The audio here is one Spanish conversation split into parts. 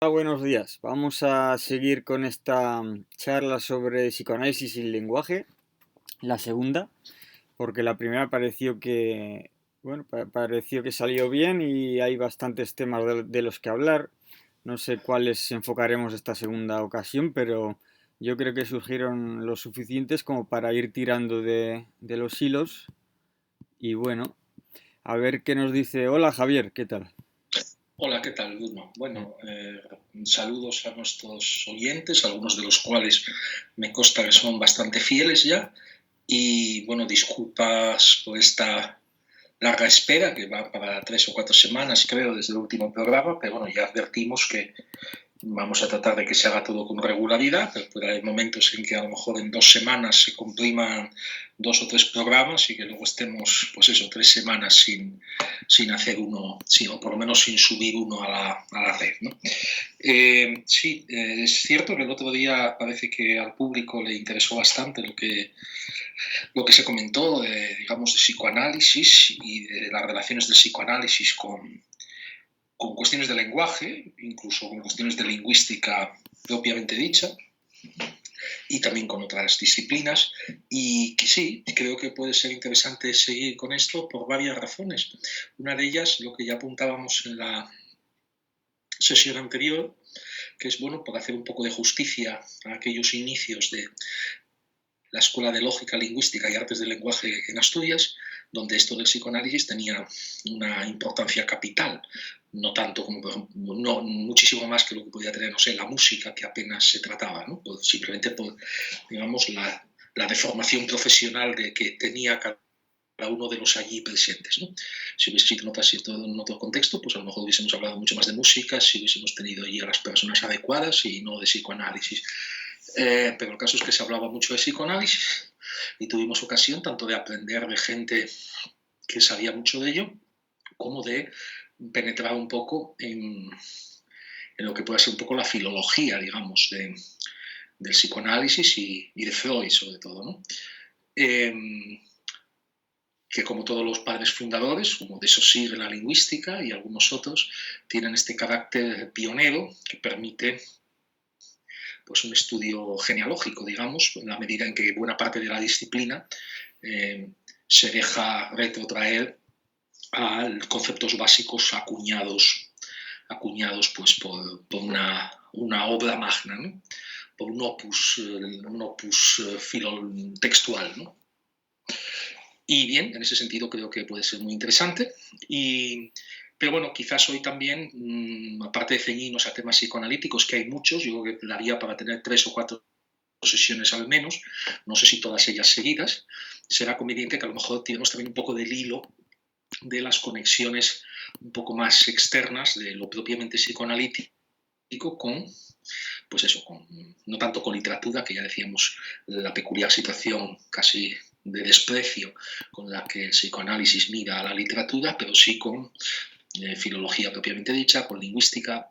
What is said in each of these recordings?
Hola, buenos días. Vamos a seguir con esta charla sobre psicoanálisis y lenguaje, la segunda, porque la primera pareció que, bueno, pareció que salió bien y hay bastantes temas de los que hablar. No sé cuáles enfocaremos esta segunda ocasión, pero yo creo que surgieron lo suficientes como para ir tirando de los hilos. Y bueno, a ver qué nos dice. Hola Javier, ¿qué tal? Hola, ¿qué tal, Bruno? Bueno, saludos a nuestros oyentes, algunos de los cuales me consta que son bastante fieles ya. Y bueno, disculpas por esta larga espera, que va para 3 o 4 semanas, creo, desde el último programa, pero bueno, ya advertimos que vamos a tratar de que se haga todo con regularidad, pero hay momentos en que a lo mejor en 2 semanas se compriman 2 o 3 programas y que luego estemos, pues eso, 3 semanas sin hacer uno, o por lo menos sin subir uno a la red, ¿no? Sí, es cierto que el otro día parece que al público le interesó bastante lo que se comentó, digamos, de psicoanálisis y de las relaciones del psicoanálisis con cuestiones de lenguaje, incluso con cuestiones de lingüística propiamente dicha, y también con otras disciplinas. Y que sí, creo que puede ser interesante seguir con esto por varias razones. Una de ellas, lo que ya apuntábamos en la sesión anterior, que es bueno, por hacer un poco de justicia a aquellos inicios de la Escuela de Lógica Lingüística y Artes del Lenguaje en Asturias, donde esto del psicoanálisis tenía una importancia capital, no tanto como, por ejemplo, no, muchísimo más que lo que podía tener, no sé, la música, que apenas se trataba, ¿no? Pues simplemente por, digamos, la deformación profesional de que tenía cada uno de los allí presentes, ¿no? Si hubiese sido en otro contexto, pues a lo mejor hubiésemos hablado mucho más de música, si hubiésemos tenido allí a las personas adecuadas y no de psicoanálisis. Pero el caso es que se hablaba mucho de psicoanálisis y tuvimos ocasión tanto de aprender de gente que sabía mucho de ello, como de penetrar un poco en lo que puede ser un poco la filología, digamos, del psicoanálisis y de Freud, sobre todo, ¿no? Eh, que como todos los padres fundadores, como de eso sigue la lingüística y algunos otros, tienen este carácter pionero que permite pues un estudio genealógico, digamos, en la medida en que buena parte de la disciplina se deja retrotraer a conceptos básicos acuñados pues, por una obra magna, ¿no? Por un opus textual, ¿no? Y bien, en ese sentido creo que puede ser muy interesante. Pero bueno, quizás hoy también, aparte de ceñirnos a temas psicoanalíticos, que hay muchos, yo creo que daría para tener 3 o 4 sesiones al menos, no sé si todas ellas seguidas, será conveniente que a lo mejor tiremos también un poco del hilo de las conexiones un poco más externas de lo propiamente psicoanalítico con, pues eso, no tanto con literatura, que ya decíamos la peculiar situación casi de desprecio con la que el psicoanálisis mira a la literatura, pero sí con filología propiamente dicha, con lingüística,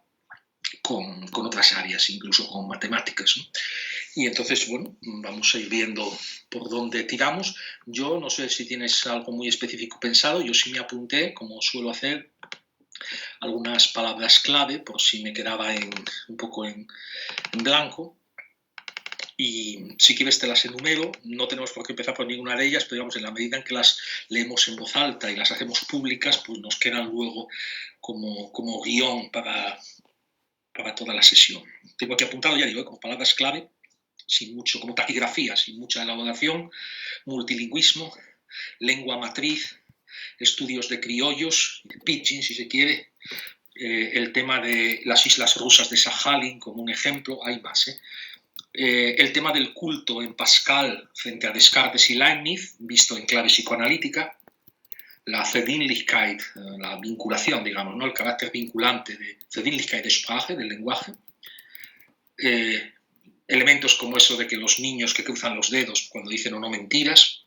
con otras áreas, incluso con matemáticas, ¿no? Y entonces, bueno, vamos a ir viendo por dónde tiramos. Yo no sé si tienes algo muy específico pensado, yo sí me apunté, como suelo hacer, algunas palabras clave por si me quedaba un poco en blanco. Y si quieres te las enumero, no tenemos por qué empezar por ninguna de ellas, pero digamos, en la medida en que las leemos en voz alta y las hacemos públicas, pues nos quedan luego como guión para toda la sesión. Tengo aquí apuntado, ya digo, como palabras clave, sin mucho, como taquigrafía, sin mucha elaboración, multilingüismo, lengua matriz, estudios de criollos, de pidgin si se quiere, el tema de las islas rusas de Sajalin como un ejemplo, hay más, el tema del culto en Pascal frente a Descartes y Leibniz, visto en clave psicoanalítica, la Verbindlichkeit, la vinculación, digamos, ¿no? El carácter vinculante de Verbindlichkeit de Sprache, del lenguaje, elementos como eso de que los niños que cruzan los dedos cuando dicen o no mentiras,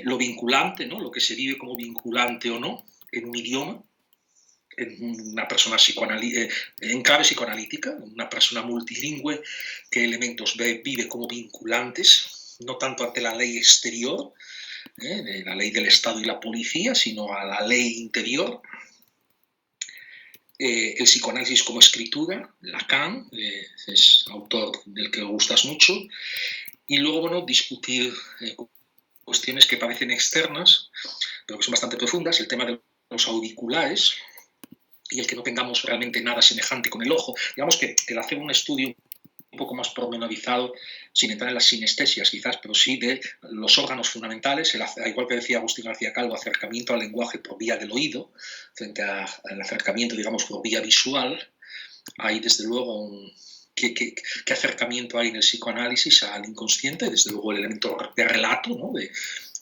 lo vinculante, ¿no? Lo que se vive como vinculante o no en un idioma, en una persona en clave psicoanalítica, una persona multilingüe, qué elementos vive como vinculantes, no tanto ante la ley exterior, de la ley del Estado y la policía, sino a la ley interior. el psicoanálisis como escritura, Lacan, es autor del que gustas mucho, y luego, bueno, discutir cuestiones que parecen externas, pero que son bastante profundas, el tema de los auriculares y el que no tengamos realmente nada semejante con el ojo. Digamos que el hacer un estudio un poco más pormenorizado, sin entrar en las sinestesias quizás, pero sí de los órganos fundamentales, igual que decía Agustín García Calvo, acercamiento al lenguaje por vía del oído, frente al acercamiento, digamos, por vía visual. Hay desde luego ¿qué acercamiento hay en el psicoanálisis al inconsciente? Desde luego el elemento de relato, ¿no?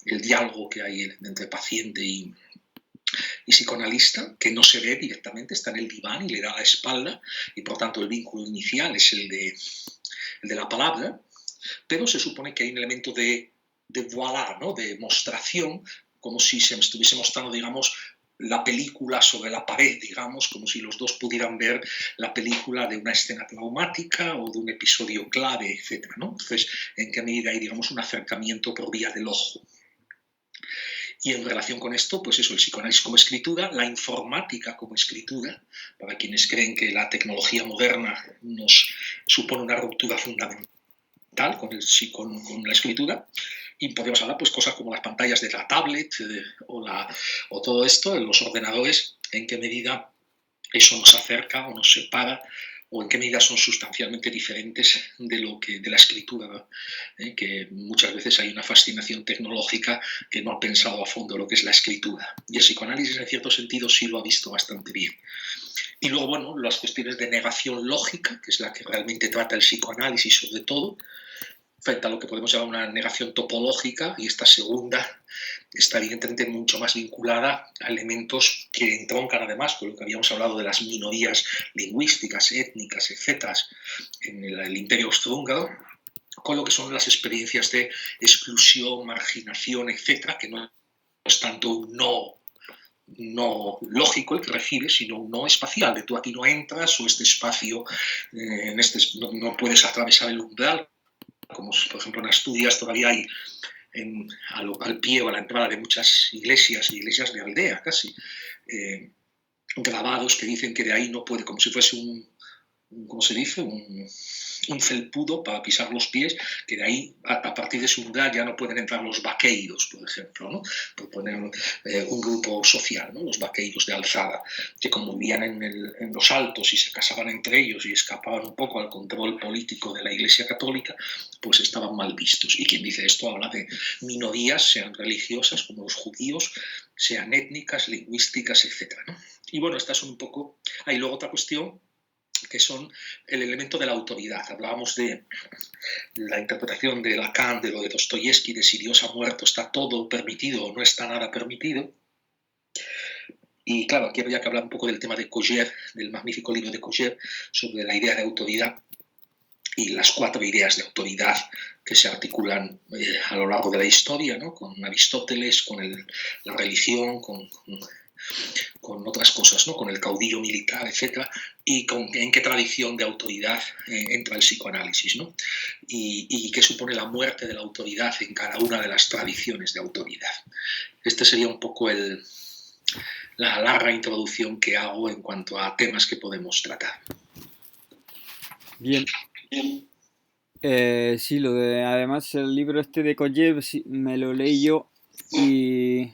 El diálogo que hay entre paciente y psicoanalista, que no se ve directamente, está en el diván y le da la espalda, y por tanto el vínculo inicial es el de la palabra, pero se supone que hay un elemento de voilà, ¿no? De mostración, como si se estuviese mostrando, digamos, la película sobre la pared, digamos, como si los dos pudieran ver la película de una escena traumática o de un episodio clave, etc., ¿no? Entonces, ¿en qué medida hay, digamos, un acercamiento por vía del ojo? Y en relación con esto, pues eso, el psicoanálisis como escritura, la informática como escritura, para quienes creen que la tecnología moderna nos supone una ruptura fundamental con la escritura, y podemos hablar pues cosas como las pantallas de la tablet o todo esto, en los ordenadores, en qué medida eso nos acerca o nos separa o en qué medida son sustancialmente diferentes de la escritura, que muchas veces hay una fascinación tecnológica que no ha pensado a fondo lo que es la escritura. Y el psicoanálisis, en cierto sentido, sí lo ha visto bastante bien. Y luego, bueno, las cuestiones de negación lógica, que es la que realmente trata el psicoanálisis sobre todo, frente a lo que podemos llamar una negación topológica, y esta segunda está evidentemente mucho más vinculada a elementos que entroncan además con lo que habíamos hablado de las minorías lingüísticas, étnicas, etcétera, en el Imperio Austrohúngaro, con lo que son las experiencias de exclusión, marginación, etcétera, que no es tanto un no lógico el que recibes, sino un no espacial, de tú aquí no entras o este espacio no puedes atravesar el umbral, como por ejemplo en Asturias todavía hay al pie o a la entrada de muchas iglesias de aldea casi, grabados que dicen que de ahí no puede, como si fuese ¿cómo se dice? Un felpudo para pisar los pies, que de ahí, a partir de su umbral, ya no pueden entrar los vaqueiros, por ejemplo, ¿no? Por poner un grupo social, ¿no? Los vaqueiros de alzada, que como vivían en los altos y se casaban entre ellos y escapaban un poco al control político de la Iglesia Católica, pues estaban mal vistos. Y quien dice esto habla de minorías, sean religiosas como los judíos, sean étnicas, lingüísticas, etc., ¿no? Y bueno, estas son un poco... Hay luego otra cuestión que son el elemento de la autoridad. Hablábamos de la interpretación de Lacan, de lo de Dostoyevsky, de si Dios ha muerto, está todo permitido o no está nada permitido. Y claro, aquí habría que hablar un poco del tema de Kojève, del magnífico libro de Kojève, sobre la idea de autoridad y las 4 ideas de autoridad que se articulan a lo largo de la historia, ¿no? Con Aristóteles, con la religión, con otras cosas, ¿no? Con el caudillo militar, etcétera, y en qué tradición de autoridad entra el psicoanálisis, ¿no? Y qué supone la muerte de la autoridad en cada una de las tradiciones de autoridad. Este sería un poco la larga introducción que hago en cuanto a temas que podemos tratar. Bien. Sí, además el libro este de Kojève sí, me lo leí yo y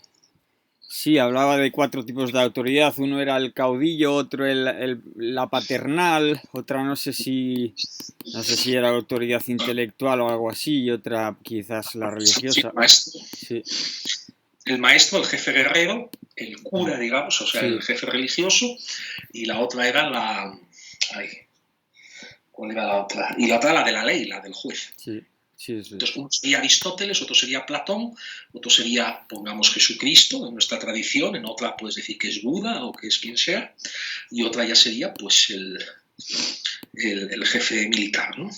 sí, hablaba de 4 tipos de autoridad. Uno era el caudillo, otro la paternal, otra no sé si era autoridad intelectual o algo así, y otra quizás la religiosa. Sí. El maestro, el jefe guerrero, el cura, digamos, o sea, sí, el jefe religioso, y la otra era ¿cuál era la otra? Y la otra la de la ley, la del juez. Sí. Sí, entonces, uno sería Aristóteles, otro sería Platón, otro sería, pongamos, Jesucristo, en nuestra tradición, en otra puedes decir que es Buda o que es quien sea, y otra ya sería pues el jefe militar, ¿no?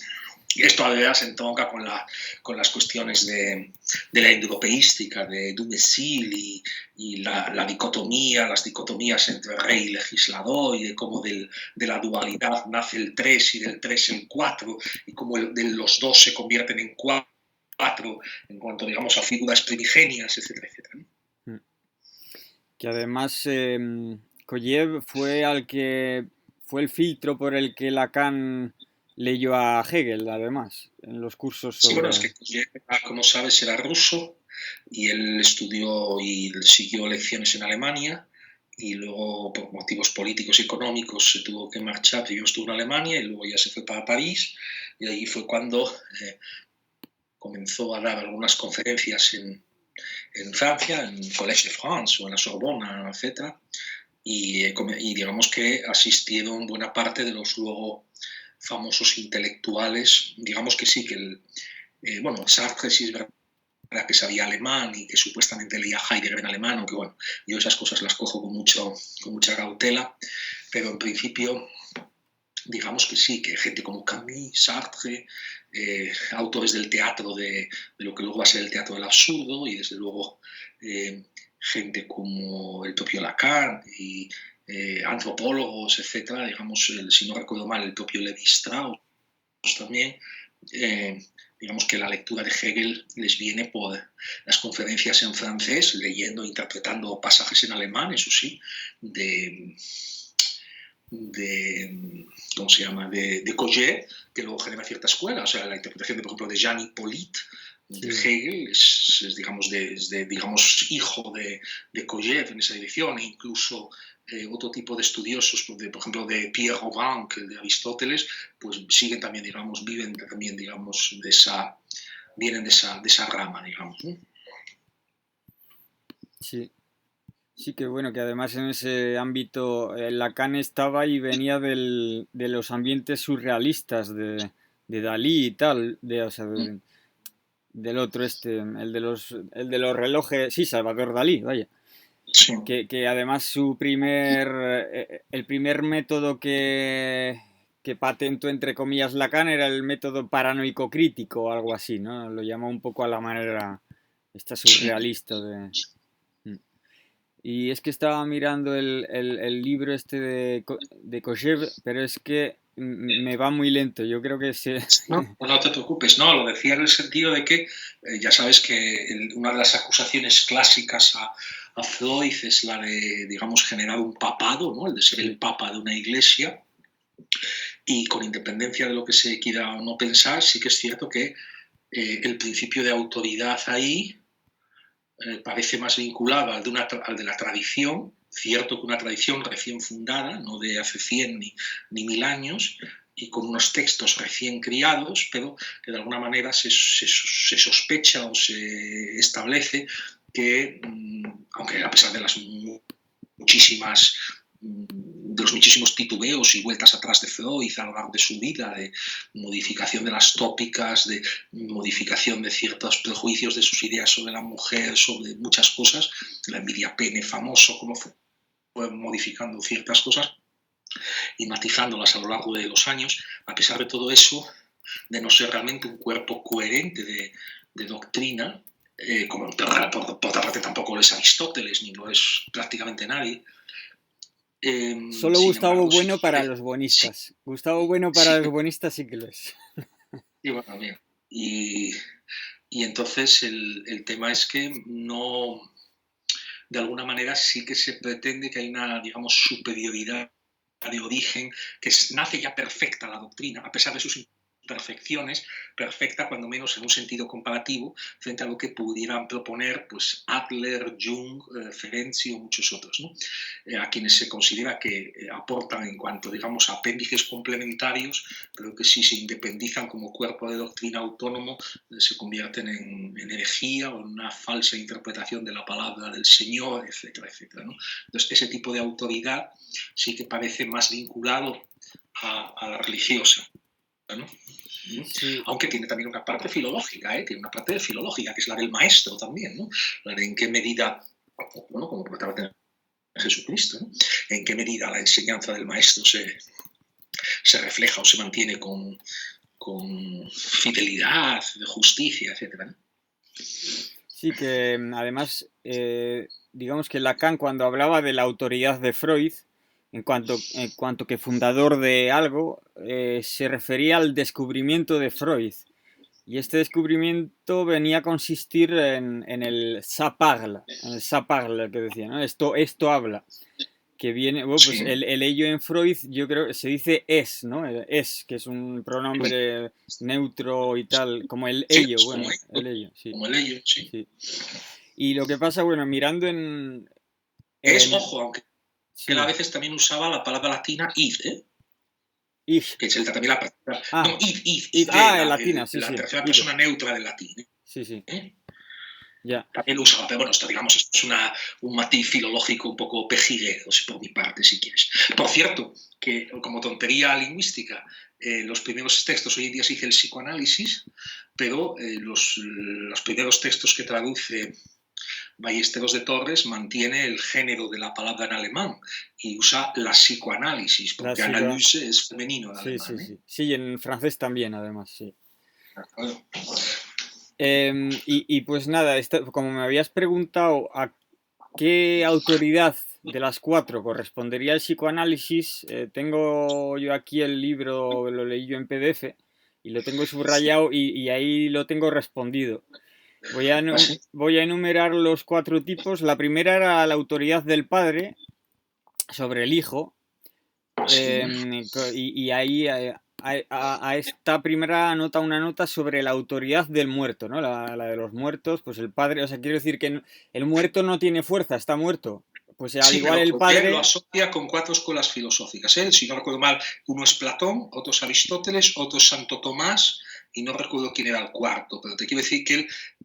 Y esto además se entronca con las cuestiones de la endopeística, de Dumézil y la dicotomía, las dicotomías entre rey y legislador, y de cómo de la dualidad nace el 3 y del 3 el 4, y cómo de los dos se convierten en 4 en cuanto, digamos, a figuras primigenias, etcétera, etcétera, ¿no? Que además Kojev fue fue el filtro por el que Lacan leyó a Hegel, además, en los cursos Sí, bueno, es sobre... que como sabes, era ruso y él estudió y siguió lecciones en Alemania y luego por motivos políticos y económicos se tuvo que marchar, primero estuvo en Alemania y luego ya se fue para París y ahí fue cuando comenzó a dar algunas conferencias en Francia, en Collège de France o en la Sorbona, etc. Y digamos que asistieron buena parte de los luego famosos intelectuales, digamos que sí, que bueno, Sartre sí es verdad que sabía alemán y que supuestamente leía Heidegger en alemán, aunque bueno, yo esas cosas las cojo con mucha cautela, pero en principio digamos que sí, que gente como Camus, Sartre, autores del teatro de lo que luego va a ser el teatro del absurdo y desde luego gente como el propio Lacan y antropólogos, etcétera, digamos, si no recuerdo mal, el propio Levi Strauss también, eh, digamos que la lectura de Hegel les viene por las conferencias en francés, leyendo, interpretando pasajes en alemán, eso sí, de ¿cómo se llama? De Coget, que luego genera cierta escuela, o sea, la interpretación, de, por ejemplo, de Jean Hippolyte, de Hegel, digamos, hijo de Coget en esa dirección, e incluso otro tipo de estudiosos, por ejemplo, de Pierre Robin, que de Aristóteles, pues siguen también, digamos, viven también, digamos, vienen de esa rama, digamos, ¿no? Sí. Sí, que bueno, que además en ese ámbito Lacan estaba y venía de los ambientes surrealistas de Dalí y tal, o sea, del otro el de los relojes, sí, Salvador Dalí, vaya. Sí. Que además el primer método que patentó entre comillas Lacan era el método paranoico crítico o algo así, ¿no? Lo llamó un poco a la manera esta Sí. surrealista de... Y es que estaba mirando el libro este de Koshev, pero es que me va muy lento. Yo creo que se... No, pues no te preocupes, no, lo decía en el sentido de que ya sabes que una de las acusaciones clásicas a Freud es la de, digamos, generar un papado, ¿no? El de ser el Sí, papa de una iglesia, y con independencia de lo que se quiera o no pensar, sí que es cierto que el principio de autoridad ahí parece más vinculado al de la tradición, cierto que una tradición recién fundada, no de hace 100 ni 1000 años, y con unos textos recién criados, pero que de alguna manera se sospecha o se establece que, aunque a pesar de las muchísimas de los muchísimos titubeos y vueltas atrás de Freud a lo largo de su vida, de modificación de las tópicas, de modificación de ciertos prejuicios de sus ideas sobre la mujer, sobre muchas cosas, la envidia pene famoso, como fue modificando ciertas cosas y matizándolas a lo largo de los años, a pesar de todo eso, de no ser realmente un cuerpo coherente de doctrina, como por otra parte tampoco lo es Aristóteles, ni lo es prácticamente nadie. solo Sin Gustavo embargo, sí Bueno que para parece, los sí, buenistas. Gustavo Bueno para sí los que, buenistas sí que lo es. y bueno, bien. Y entonces el tema es que no, de alguna manera sí que se pretende que hay una, digamos, superioridad de origen, que nace ya perfecta la doctrina, a pesar de sus imperfecciones, perfecta cuando menos en un sentido comparativo, frente a lo que pudieran proponer pues, Adler, Jung, Ferenczi o muchos otros, ¿no? A quienes se considera que aportan en cuanto, digamos, a apéndices complementarios, pero que si se independizan como cuerpo de doctrina autónomo, se convierten en herejía o en una falsa interpretación de la palabra del Señor, etcétera, etcétera, ¿no? Entonces, ese tipo de autoridad sí que parece más vinculado a la religiosa, ¿no? Sí, Aunque tiene también una parte filológica, tiene una parte filológica, que es la del maestro también, ¿no? La de en qué medida, bueno, como por Jesucristo, ¿no? En qué medida la enseñanza del maestro se refleja o se mantiene con fidelidad, justicia, etcétera, ¿no? sí que además, digamos que Lacan cuando hablaba de la autoridad de Freud, en cuanto que fundador de algo, se refería al descubrimiento de Freud. Y este descubrimiento venía a consistir en el ça parle que decía, ¿no? Esto habla. que viene, bueno, pues Sí, el ello en Freud yo creo que se dice es, ¿no? El es, que es un pronombre neutro y tal, como el sí, ello, es bueno, el ello, sí, como el ello, sí. sí. Y lo que pasa, bueno, mirando Es, en ojo, aunque él a sí, veces también usaba la palabra latina id, ich, que es también no, ah, id, en latina, sí, la sí, tercera id, persona neutra del latín. sí, sí, ¿Eh? ya, También lo usaba, pero bueno, esto digamos es un matiz filológico un poco pejiguero, por mi parte, si quieres. Por cierto, que como tontería lingüística, los primeros textos, hoy en día se dice el psicoanálisis, pero los primeros textos que traduce Ballesteros de Torres mantiene el género de la palabra en alemán y usa la psicoanálisis, la porque sigo, Analyse es femenino en sí, sí, alemán. ¿Eh? sí, sí, en francés también, además, sí. Claro. Y pues nada, como me habías preguntado a qué autoridad de las cuatro correspondería el psicoanálisis, tengo yo aquí el libro, lo leí yo en PDF y lo tengo subrayado y ahí lo tengo respondido. Así, Voy a enumerar los cuatro tipos. La primera era la autoridad del padre sobre el hijo. así, Y ahí a esta primera nota una nota sobre la autoridad del muerto, ¿no? La de los muertos, pues el padre, o sea, quiero decir que el muerto no tiene fuerza, está muerto. Pues al sí, igual pero el Claudel lo padre, asocia con cuatro escuelas filosóficas. ¿Eh? Si no recuerdo mal, uno es Platón, otro es Aristóteles, otro es Santo Tomás, y no recuerdo quién era el cuarto, pero te quiero decir que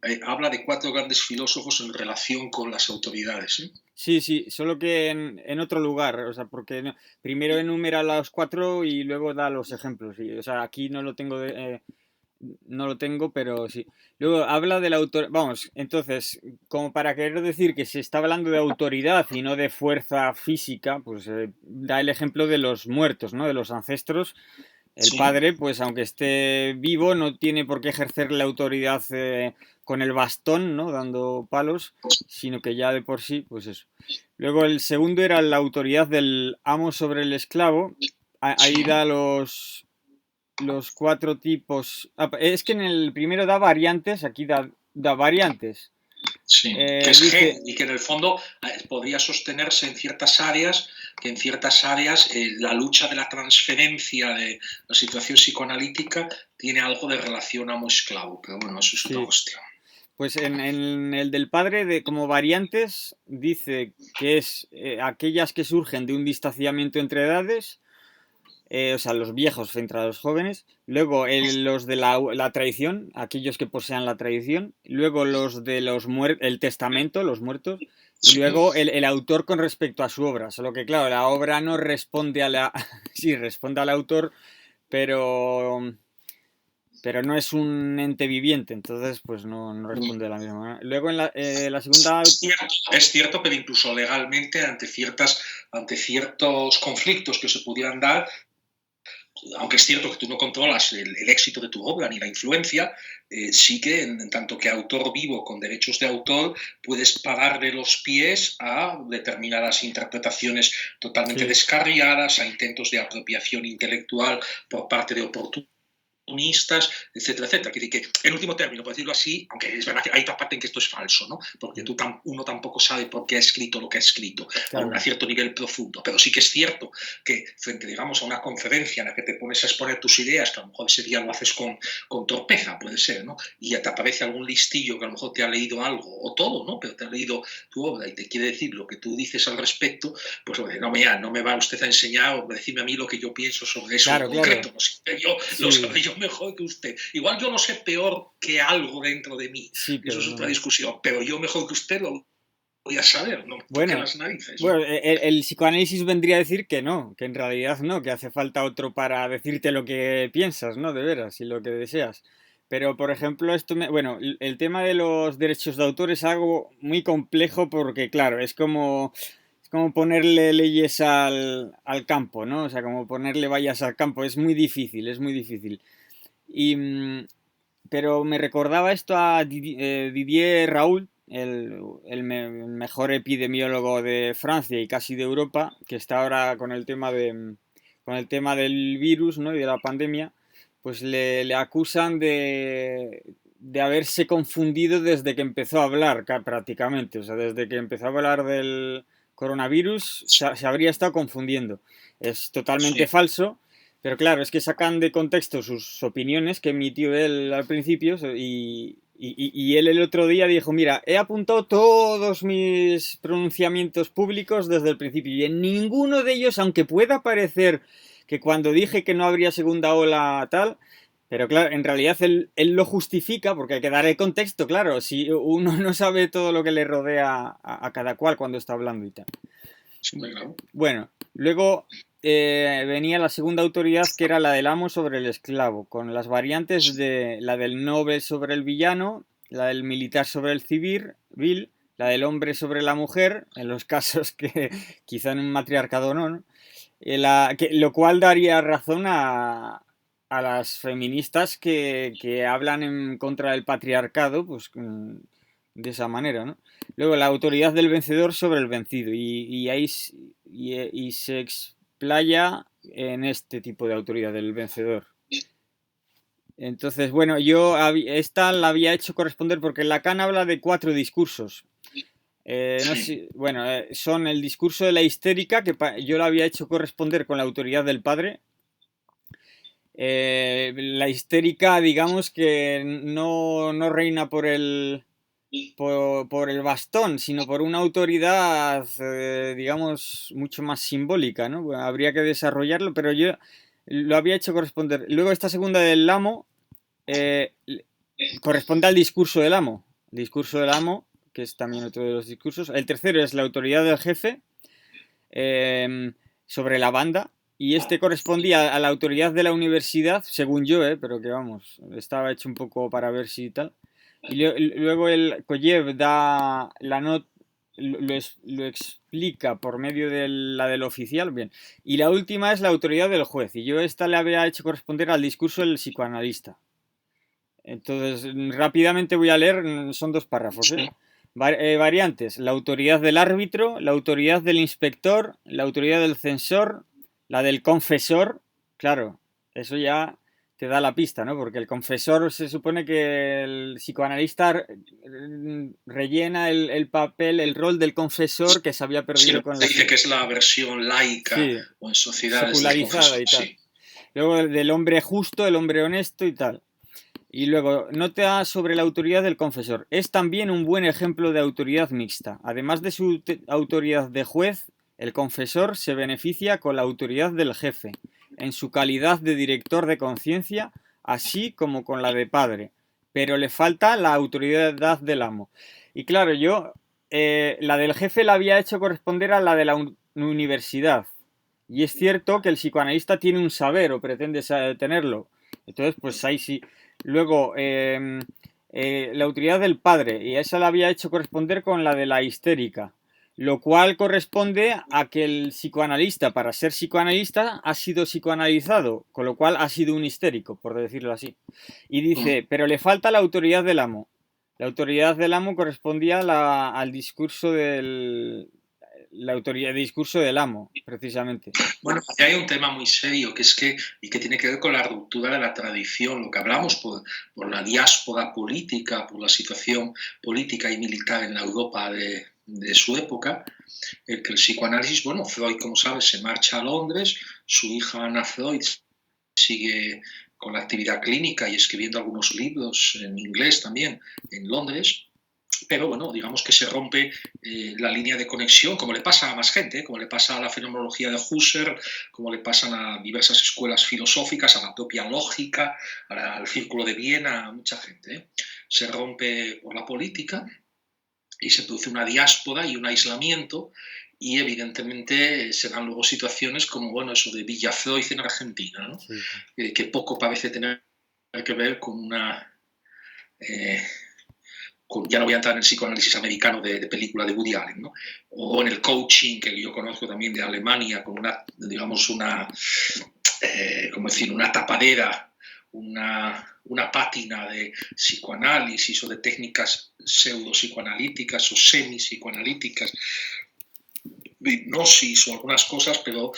él habla de cuatro grandes filósofos en relación con las autoridades. ¿Eh? sí, sí, solo que en otro lugar, o sea, porque primero enumera los cuatro y luego da los ejemplos. O sea, aquí no lo tengo no lo tengo, pero sí. Luego habla de la autoridad. Vamos, entonces, como para querer decir que se está hablando de autoridad y no de fuerza física, pues da el ejemplo de los muertos, ¿no? De los ancestros. El Sí, padre, pues aunque esté vivo, no tiene por qué ejercer la autoridad con el bastón, ¿no? Dando palos, sino que ya de por sí, pues eso. Luego el segundo era la autoridad del amo sobre el esclavo. Ahí sí. da los cuatro tipos. Es que en el primero da variantes, aquí da variantes. Sí, que es Dice, gen y que en el fondo podría sostenerse en ciertas áreas, que en ciertas áreas la lucha de la transferencia de la situación psicoanalítica tiene algo de relación amo-esclavo, pero bueno, eso es otra sí, cuestión. pues en el del padre, como variantes, dice que es aquellas que surgen de un distanciamiento entre edades, o sea, los viejos frente a los jóvenes. Luego los de la tradición, aquellos que posean la tradición. Luego los de el testamento, los muertos. Y Sí, luego el autor con respecto a su obra. Solo que, claro, la obra no responde a la. Sí, responde al autor, pero. Pero no es un ente viviente, entonces pues no responde de la misma manera. Luego en la segunda. es cierto, pero incluso legalmente ante ciertos conflictos que se pudieran dar, aunque es cierto que tú no controlas el éxito de tu obra ni la influencia, sí que en tanto que autor vivo con derechos de autor puedes pararle los pies a determinadas interpretaciones totalmente Sí, descarriadas, a intentos de apropiación intelectual por parte de oportunistas, etcétera, etcétera. Quiere decir que, en último término, por decirlo así, aunque es verdad que hay otra parte en que esto es falso, ¿no? Porque uno tampoco sabe por qué ha escrito lo que ha escrito a un claro. cierto nivel profundo, pero sí que es cierto que frente, digamos, a una conferencia en la que te pones a exponer tus ideas, que a lo mejor ese día lo haces con torpeza, puede ser, ¿no? Y ya te aparece algún listillo que a lo mejor te ha leído algo, o todo, ¿no? Pero te ha leído tu obra y te quiere decir lo que tú dices al respecto, pues no me va usted a enseñar o decirme a mí lo que yo pienso sobre eso en Claro, claro. concreto. Lo Sí, sabré yo mejor que usted. Igual yo lo sé peor que algo dentro de mí. sí, Eso pero es otra no. discusión. Pero yo mejor que usted lo voy a saber. No me toque Bueno, las narices. ¿No? bueno, el psicoanálisis vendría a decir que no, que en realidad no, que hace falta otro para decirte lo que piensas, ¿no? De veras, y lo que deseas. Pero, por ejemplo, bueno, el tema de los derechos de autor es algo muy complejo porque, claro, es como ponerle leyes al campo, ¿no? O sea, como ponerle vallas al campo. Es muy difícil, es muy difícil. Y, pero me recordaba esto a Didier Raoult, el mejor epidemiólogo de Francia y casi de Europa, que está ahora con el tema con el tema del virus, ¿no? Y de la pandemia, pues le acusan de haberse confundido desde que empezó a hablar, prácticamente. O sea, desde que empezó a hablar coronavirus se habría estado confundiendo. Es totalmente Sí. falso, pero claro, es que sacan de contexto sus opiniones que emitió él al principio y él el otro día dijo, mira, he apuntado todos mis pronunciamientos públicos desde el principio y en ninguno de ellos, aunque pueda parecer que cuando dije que no habría segunda ola tal, pero claro, en realidad él lo justifica porque hay que dar el contexto, claro, si uno no sabe todo lo que le rodea a cada cual cuando está hablando y tal. Sí, claro. Bueno, luego venía la segunda autoridad que era la del amo sobre el esclavo, con las variantes de la del noble sobre el villano, la del militar sobre el civil, la del hombre sobre la mujer, en los casos que quizá en un matriarcado no, ¿no? Lo cual daría razón a las feministas que hablan en contra del patriarcado, pues de esa manera, ¿no? Luego la autoridad del vencedor sobre el vencido y ahí y se explaya en este tipo de autoridad del vencedor. Entonces, bueno, esta la había hecho corresponder porque Lacan habla de 4 discursos. No sé, bueno, son el discurso de la histérica, que yo la había hecho corresponder con la autoridad del padre. La histérica, digamos que no reina por el bastón, sino por una autoridad, digamos, mucho más simbólica, ¿no? Bueno, habría que desarrollarlo, pero yo lo había hecho corresponder. Luego esta segunda del amo eh, corresponde al discurso del amo. El discurso del amo, que es también otro de los discursos. El tercero es la autoridad del jefe sobre la banda. Y este correspondía a la autoridad de la universidad, según yo, pero que vamos, estaba hecho un poco para ver si tal. Y luego el Koyev da la nota, lo explica por medio de la del oficial, bien. Y la última es la autoridad del juez. Y yo esta le había hecho corresponder al discurso del psicoanalista. Entonces, rápidamente voy a leer, son 2 párrafos, ¿eh? Variantes: la autoridad del árbitro, la autoridad del inspector, la autoridad del censor, la del confesor. Claro, eso ya te da la pista, ¿no? Porque el confesor se supone que el psicoanalista rellena el papel, el rol del confesor que se había perdido con Se la... dice que es la versión laica Sí, o en sociedades del secularizada confesor, y tal. sí. Luego del hombre justo, el hombre honesto y tal. Y luego, nota sobre la autoridad del confesor. Es también un buen ejemplo de autoridad mixta. Además de su autoridad de juez, el confesor se beneficia con la autoridad del jefe, en su calidad de director de conciencia, así como con la de padre. Pero le falta la autoridad del amo. Y claro, yo la del jefe la había hecho corresponder a la de la universidad. Y es cierto que el psicoanalista tiene un saber o pretende tenerlo. Entonces, pues ahí sí. Luego, la autoridad del padre, y esa la había hecho corresponder con la de la histérica, lo cual corresponde a que el psicoanalista, para ser psicoanalista, ha sido psicoanalizado, con lo cual ha sido un histérico, por decirlo así. Y dice, pero le falta la autoridad del amo. La autoridad del amo correspondía al discurso la autoridad, el discurso del amo, precisamente. Bueno, hay un tema muy serio que es y que tiene que ver con la ruptura de la tradición, lo que hablamos por la diáspora política, por la situación política y militar en la Europa de su época, que el psicoanálisis, bueno, Freud, como sabes, se marcha a Londres, su hija Anna Freud sigue con la actividad clínica y escribiendo algunos libros en inglés también en Londres. Pero bueno, digamos que se rompe la línea de conexión, como le pasa a más gente, como le pasa a la fenomenología de Husserl, como le pasan a diversas escuelas filosóficas, a la propia lógica, al círculo de Viena, a mucha gente. Se rompe por la política y se produce una diáspora y un aislamiento y evidentemente se dan luego situaciones como, bueno, eso de Villa Freud en Argentina, ¿no? Sí. Que poco parece tener que ver con una... ya no voy a entrar en el psicoanálisis americano de película de Woody Allen, ¿no? O en el coaching que yo conozco también de Alemania, con una, digamos, como decir, una tapadera, una pátina de psicoanálisis o de técnicas pseudo-psicoanalíticas o semi-psicoanalíticas, de hipnosis o algunas cosas, pero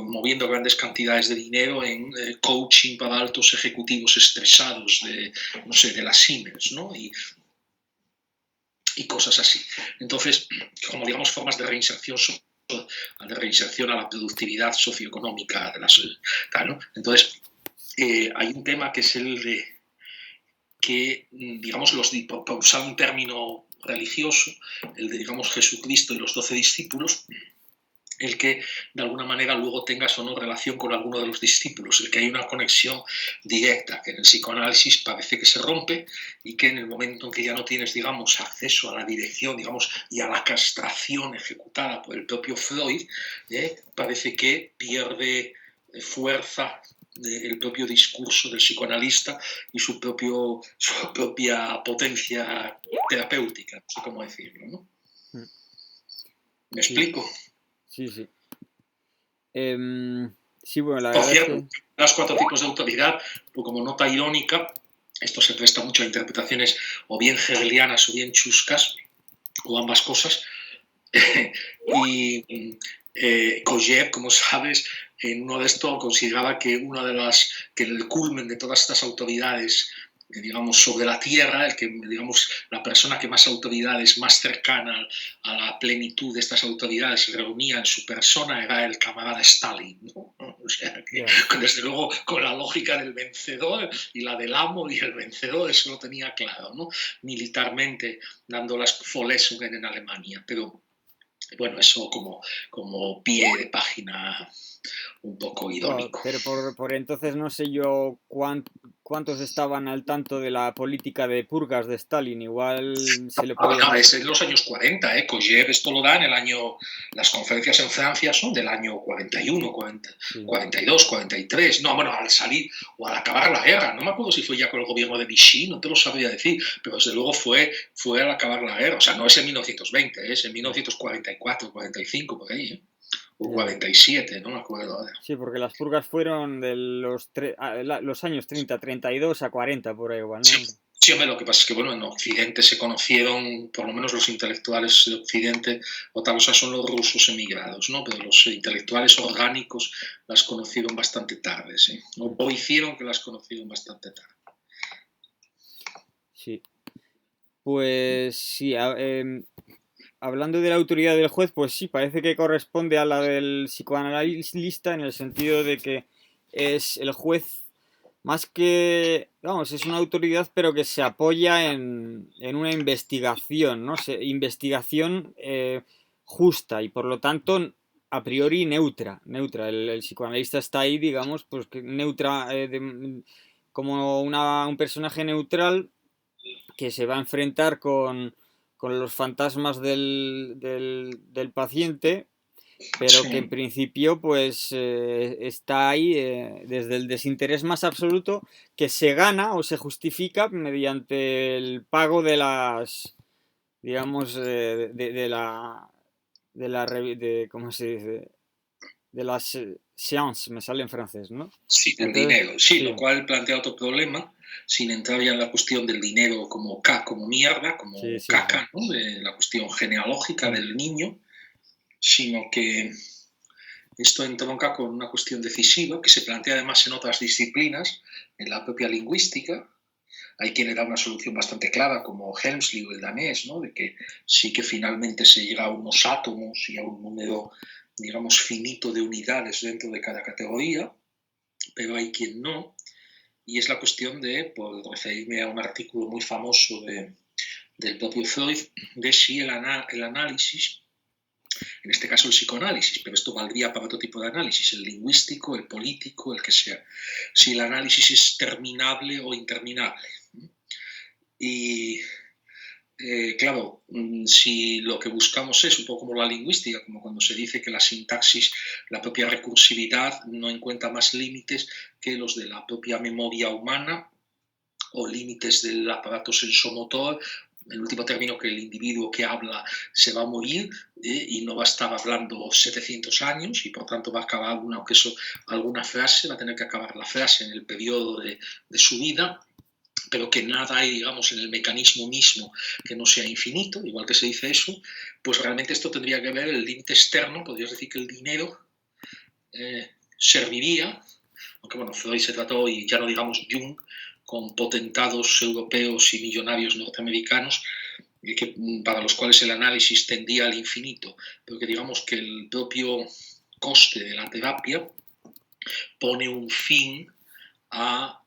moviendo grandes cantidades de dinero en coaching para altos ejecutivos estresados de, no sé, de las Siemens, ¿no? y cosas así. Entonces, como digamos formas de reinserción a la productividad socioeconómica de la sociedad, ¿no? Entonces, hay un tema que es el de que, digamos, por usar un término religioso, el de, digamos, Jesucristo y los 12 discípulos, el que de alguna manera luego tengas o no relación con alguno de los discípulos, el que hay una conexión directa, que en el psicoanálisis parece que se rompe y que en el momento en que ya no tienes, digamos, acceso a la dirección, digamos, y a la castración ejecutada por el propio Freud, parece que pierde fuerza el propio discurso del psicoanalista y su propia potencia terapéutica, no sé cómo decirlo, ¿no? ¿Me explico? Sí, sí. Sí, bueno, la Por verdad cierto, es que... los 4 tipos de autoridad, pues como nota irónica, esto se presta mucho a interpretaciones o bien hegelianas o bien chuscas, o ambas cosas. Y Kojève, como sabes, en uno de estos consideraba que que el culmen de todas estas autoridades, digamos, sobre la tierra, digamos, la persona que más autoridades, más cercana a la plenitud de estas autoridades reunía en su persona era el camarada Stalin, ¿no? O sea, que desde luego con la lógica del vencedor y la del amo y el vencedor, eso lo tenía claro, ¿no? Militarmente, dando las Verlesungen en Alemania, pero bueno, eso como pie de página un poco Bueno, idónico. pero por entonces no sé yo cuántos estaban al tanto de la política de purgas de Stalin. Igual se le podía... No, es en los años 40, ¿eh? Kojève esto lo da en el año... Las conferencias en Francia son del año 41, 40, Sí. 42, 43. No, bueno, al salir o al acabar la guerra. No me acuerdo si fue ya con el gobierno de Vichy, no te lo sabría decir, pero desde luego fue al acabar la guerra. O sea, no es en 1920, es en 1944, 45, por ahí, ¿eh? O 47, no me acuerdo ahora. Sí, porque las purgas fueron de los años 30, 32 a 40, por ahí igual, ¿no? Sí, hombre, lo que pasa es que, bueno, en Occidente se conocieron, por lo menos los intelectuales de Occidente, otra cosa son los rusos emigrados, ¿no? Pero los intelectuales orgánicos las conocieron bastante tarde, ¿sí? O hicieron que las conocieron bastante tarde. Sí. Pues sí, hablando de la autoridad del juez, pues sí, parece que corresponde a la del psicoanalista en el sentido de que es el juez más que, vamos, es una autoridad pero que se apoya en una investigación, ¿no? Investigación justa y por lo tanto a priori neutra. El psicoanalista está ahí, digamos, pues que neutra, como un personaje neutral que se va a enfrentar con los fantasmas del paciente, pero que en Sí. principio pues está ahí desde el desinterés más absoluto que se gana o se justifica mediante el pago de las, digamos, ¿cómo se dice? De las séances, me sale en francés, ¿no? Sí, del Entonces, dinero. Sí, sí, lo cual plantea otro problema, sin entrar ya en la cuestión del dinero como mierda, sí, como sí, sí. caca, ¿no? De la cuestión genealógica del niño, sino que esto entronca con una cuestión decisiva que se plantea además en otras disciplinas, en la propia lingüística. Hay quien le da una solución bastante clara, como Helmsley o el danés, ¿no? De que sí que finalmente se llega a unos átomos y a un número, digamos, finito de unidades dentro de cada categoría, pero hay quien no. Y es la cuestión de, por referirme a un artículo muy famoso del propio Freud, de si el análisis, en este caso el psicoanálisis, pero esto valdría para otro tipo de análisis, el lingüístico, el político, el que sea, si el análisis es terminable o interminable. Y claro, si lo que buscamos es un poco como la lingüística, como cuando se dice que la sintaxis, la propia recursividad no encuentra más límites que los de la propia memoria humana o límites del aparato sensomotor, en último término que el individuo que habla se va a morir y no va a estar hablando 700 años y por tanto va a acabar alguna frase, va a tener que acabar la frase en el periodo de su vida, pero que nada hay, digamos, en el mecanismo mismo que no sea infinito, igual que se dice eso, pues realmente esto tendría que ver el límite externo, podrías decir que el dinero serviría, aunque bueno, Freud se trató, y ya no digamos Jung, con potentados europeos y millonarios norteamericanos, para los cuales el análisis tendía al infinito, pero que digamos que el propio coste de la terapia pone un fin a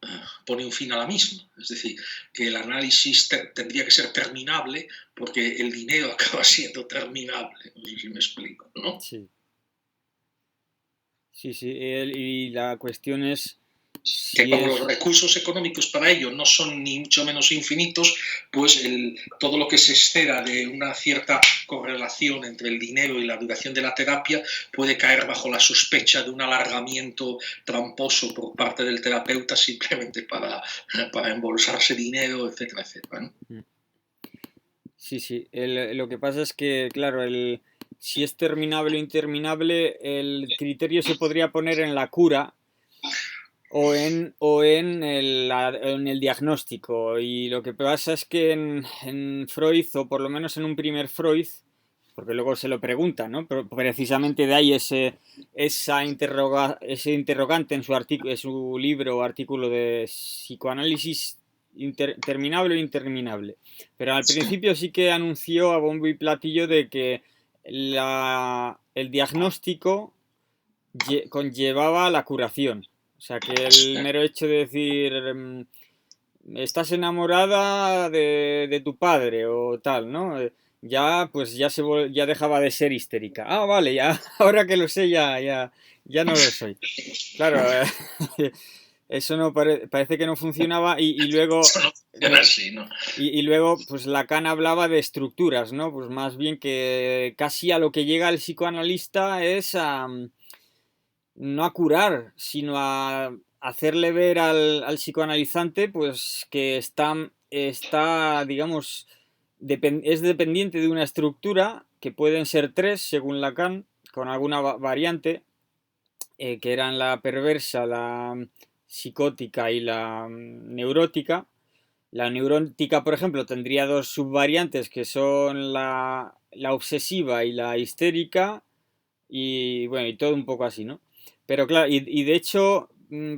la misma. Es decir, que el análisis tendría que ser terminable porque el dinero acaba siendo terminable. No sé si me explico, ¿no? Sí, sí, sí. Y la cuestión es Que si como los es... recursos económicos para ello no son ni mucho menos infinitos, pues todo lo que se exceda de una cierta correlación entre el dinero y la duración de la terapia puede caer bajo la sospecha de un alargamiento tramposo por parte del terapeuta simplemente para embolsarse dinero, etcétera, etcétera, ¿no? Sí, sí. Lo que pasa es que, claro, si es terminable o interminable, el criterio se podría poner en la cura en el diagnóstico. Y lo que pasa es que en Freud, o por lo menos en un primer Freud, porque luego se lo pregunta, ¿no? Pero precisamente de ahí ese interrogante en su libro o artículo de psicoanálisis terminable o interminable. Pero al principio sí que anunció a bombo y platillo de que el diagnóstico conllevaba la curación. O sea, que el mero hecho de decir, estás enamorada de tu padre o tal, ¿no? Ya, pues ya dejaba de ser histérica. Ah, vale, ya, ahora que lo sé, ya no lo soy. Claro, eso no parece que no funcionaba y luego, Eso no funciona eh, así, ¿no? y luego, pues Lacan hablaba de estructuras, ¿no? Pues más bien que casi a lo que llega el psicoanalista es no a curar, sino a hacerle ver al psicoanalizante pues que digamos, es dependiente de una estructura que pueden ser tres, según Lacan, con alguna variante, que eran la perversa, la psicótica y la neurótica. La neurótica, por ejemplo, tendría dos subvariantes que son la obsesiva y la histérica, y bueno, y todo un poco así, ¿no? Pero claro, y de hecho,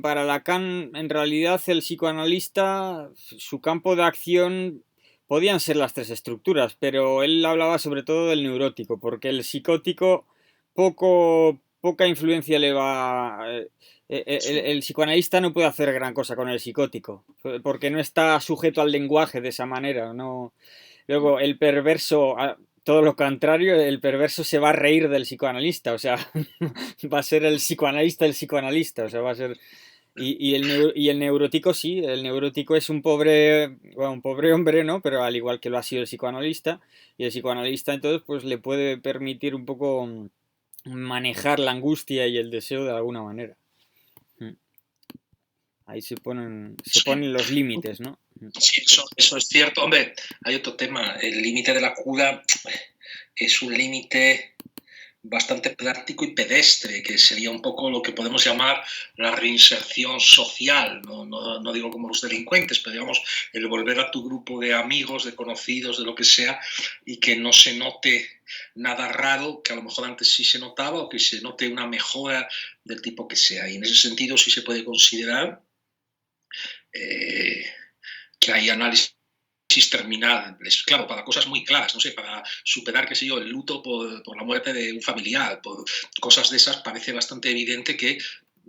para Lacan, en realidad el psicoanalista, su campo de acción podían ser las tres estructuras, pero él hablaba sobre todo del neurótico, porque el psicótico poca influencia le va... el psicoanalista no puede hacer gran cosa con el psicótico, porque no está sujeto al lenguaje de esa manera, ¿no? Luego, el perverso, todo lo contrario, el perverso se va a reír del psicoanalista, o sea, va a ser el psicoanalista, o sea, va a ser... Y el neurótico sí, el neurótico es bueno, un pobre hombre, ¿no? Pero al igual que lo ha sido el psicoanalista, y el psicoanalista entonces pues le puede permitir un poco manejar la angustia y el deseo de alguna manera. Mm. Ahí se Sí. ponen los límites, ¿no? Sí, eso es cierto. Hombre, hay otro tema. El límite de la cura es un límite bastante práctico y pedestre, que sería un poco lo que podemos llamar la reinserción social. No digo como los delincuentes, pero digamos el volver a tu grupo de amigos, de conocidos, de lo que sea, y que no se note nada raro, que a lo mejor antes sí se notaba, o que se note una mejora del tipo que sea. Y en ese sentido sí se puede considerar eh, que hay análisis terminables, claro, para cosas muy claras, no sé, para superar, qué sé yo, el luto por la muerte de un familiar, por cosas de esas, parece bastante evidente que,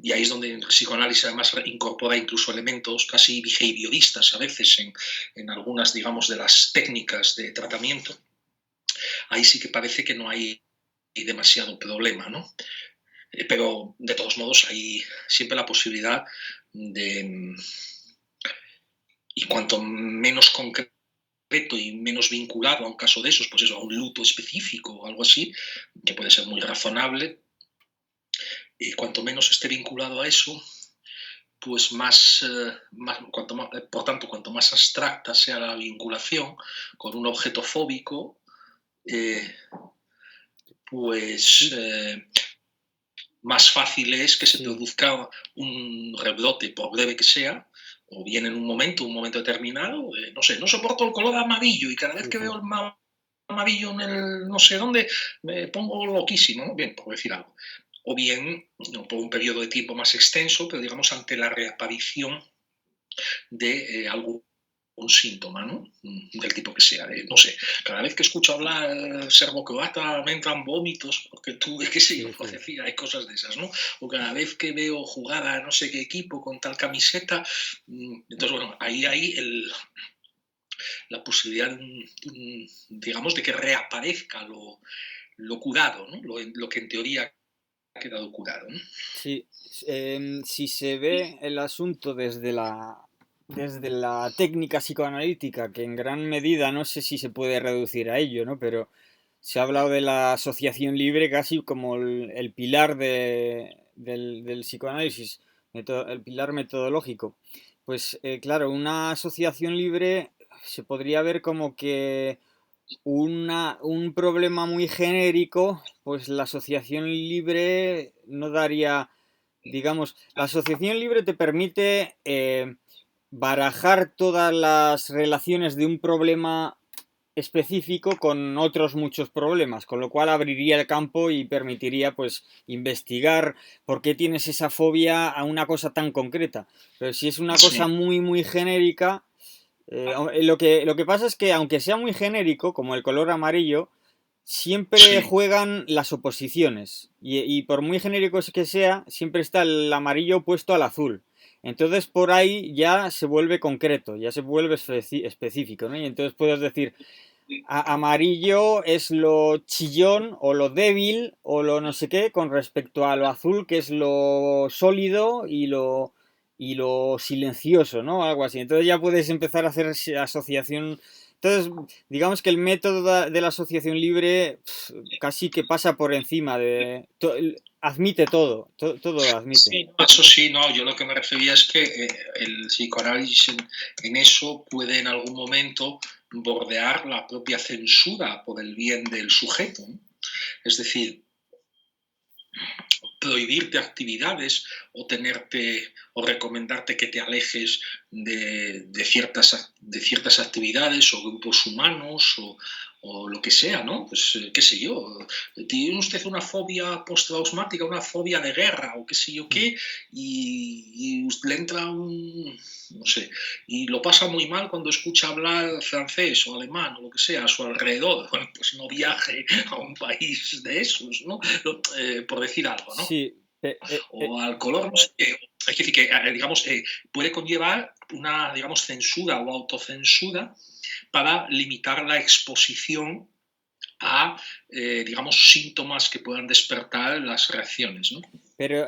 y ahí es donde el psicoanálisis además incorpora incluso elementos casi behavioristas a veces en algunas, digamos, de las técnicas de tratamiento, ahí sí que parece que no hay demasiado problema, ¿no? Pero de todos modos hay siempre la posibilidad de, y cuanto menos concreto y menos vinculado a un caso de esos, pues eso, a un luto específico o algo así, que puede ser muy razonable, y cuanto menos esté vinculado a eso, pues por tanto, cuanto más abstracta sea la vinculación con un objeto fóbico, eh, pues Sí, más fácil es que se sí. produzca un rebrote, por breve que sea, o bien en un momento determinado, no sé, no soporto el color amarillo y cada vez Sí, que sí. veo el amarillo en el no sé dónde me pongo loquísimo, ¿no? Bien, por decir algo. O bien, no por un periodo de tiempo más extenso, pero digamos ante la reaparición de algún un síntoma, ¿no? Del tipo que sea. No sé, cada vez que escucho hablar serbocroata me entran vómitos, porque tuve, qué sé yo, Sí, sí. decir, hay cosas de esas, ¿no? O cada vez que veo jugar a no sé qué equipo con tal camiseta, entonces, bueno, ahí hay la posibilidad, digamos, de que reaparezca lo curado, ¿no? Lo que en teoría ha quedado curado, ¿no? Sí, si se ve el asunto desde la técnica psicoanalítica, que en gran medida no sé si se puede reducir a ello, ¿no? Pero se ha hablado de la asociación libre casi como el pilar del psicoanálisis, el pilar metodológico. Pues claro, una asociación libre se podría ver como que un problema muy genérico, pues la asociación libre no daría, digamos, la asociación libre te permite barajar todas las relaciones de un problema específico con otros muchos problemas, con lo cual abriría el campo y permitiría pues investigar por qué tienes esa fobia a una cosa tan concreta. Pero si es una cosa Sí, muy muy genérica, lo que pasa es que, aunque sea muy genérico, como el color amarillo, siempre sí. juegan las oposiciones. Y por muy genérico que sea, siempre está el amarillo opuesto al azul. Entonces por ahí ya se vuelve concreto, ya se vuelve específico, ¿no? Y entonces puedes decir, amarillo es lo chillón o lo débil o lo no sé qué con respecto a lo azul, que es lo sólido y lo silencioso, ¿no? Algo así. Entonces ya puedes empezar a hacer asociación. Entonces, digamos que el método de la asociación libre casi que pasa por encima admite todo lo admite. Sí, eso sí, no, yo lo que me refería es que el psicoanálisis en eso puede en algún momento bordear la propia censura por el bien del sujeto, ¿no? Es decir, prohibirte actividades o tenerte o recomendarte que te alejes de ciertas actividades o grupos humanos o lo que sea, ¿no? Pues qué sé yo, tiene usted una fobia postraumática, una fobia de guerra o qué sé yo qué, y le entra no sé, y lo pasa muy mal cuando escucha hablar francés o alemán o lo que sea a su alrededor. Bueno, pues no viaje a un país de esos, ¿no? Por decir algo, ¿no? Sí, O al color, no sé qué. Es decir, que, digamos, puede conllevar una, digamos, censura o autocensura para limitar la exposición a, digamos, síntomas que puedan despertar las reacciones, ¿no? pero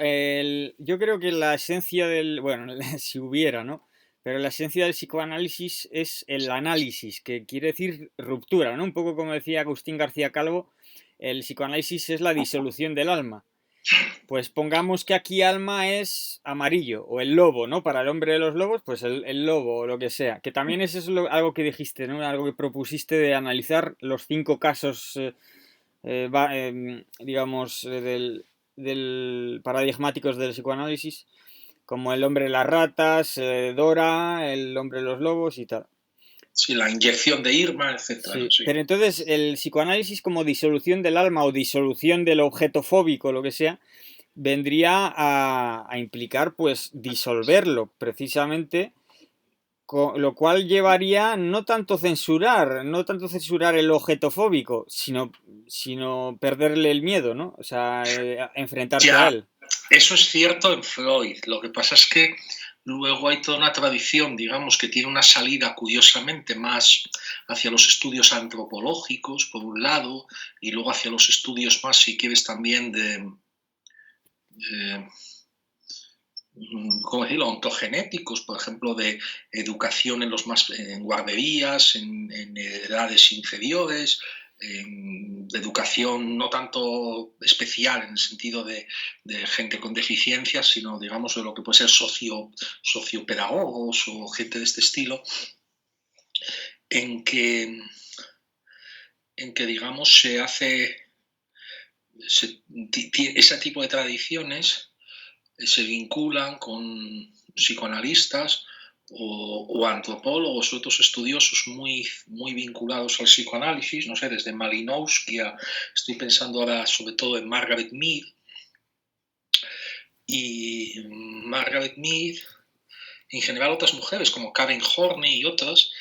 yo creo que la esencia bueno, si hubiera, ¿no? Pero la esencia del psicoanálisis es el análisis, que quiere decir ruptura, ¿no? Un poco como decía Agustín García Calvo, el psicoanálisis es la disolución del alma. Pues pongamos que aquí alma es amarillo, o el lobo, ¿no? Para el hombre de los lobos, pues el lobo, o lo que sea. Que también es eso algo que dijiste, ¿no? Algo que propusiste de analizar los 5 casos digamos, del paradigmáticos del psicoanálisis, como el hombre de las ratas, Dora, el hombre de los lobos y tal. Sí, la inyección de Irma, etcétera, Sí, sí. pero entonces el psicoanálisis como disolución del alma o disolución del objeto fóbico, lo que sea, vendría a implicar pues disolverlo precisamente, lo cual llevaría no tanto censurar el objeto fóbico, sino perderle el miedo, ¿no? O sea, enfrentarte a Ya, él. eso es cierto en Freud. Lo que pasa es que luego hay toda una tradición, digamos, que tiene una salida curiosamente más hacia los estudios antropológicos, por un lado, y luego hacia los estudios más, si quieres, también de ¿cómo decirlo?, ontogenéticos, por ejemplo, de educación en guarderías, en edades inferiores, de educación no tanto especial en el sentido de gente con deficiencias, sino, digamos, de lo que puede ser sociopedagogos o gente de este estilo, en que, digamos, ese tipo de tradiciones se vinculan con psicoanalistas o antropólogos o otros estudiosos muy, muy vinculados al psicoanálisis, no sé, desde Malinowski estoy pensando ahora sobre todo en Margaret Mead, y Margaret Mead en general otras mujeres como Karen Horney y otras,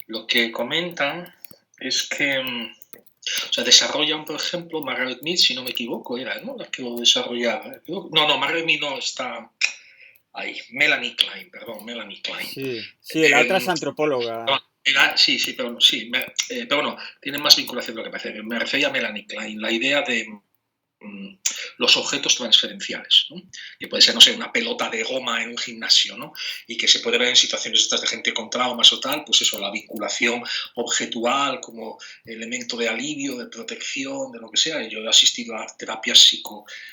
lo que comentan es que, o sea, desarrollan, por ejemplo, Margaret Mead, si no me equivoco, era, ¿no?, la que lo desarrollaba. No, Margaret Mead no está ahí. Melanie Klein, perdón, Melanie Klein. Sí, la otra es antropóloga. Sí, pero no, tiene más vinculación de lo que parece. Me refería a Melanie Klein, la idea de los objetos transferenciales, ¿no? Que puede ser, no sé, una pelota de goma en un gimnasio, ¿no? Y que se puede ver en situaciones estas de gente con traumas o tal, pues eso, la vinculación objetual como elemento de alivio, de protección, de lo que sea. Yo he asistido a terapias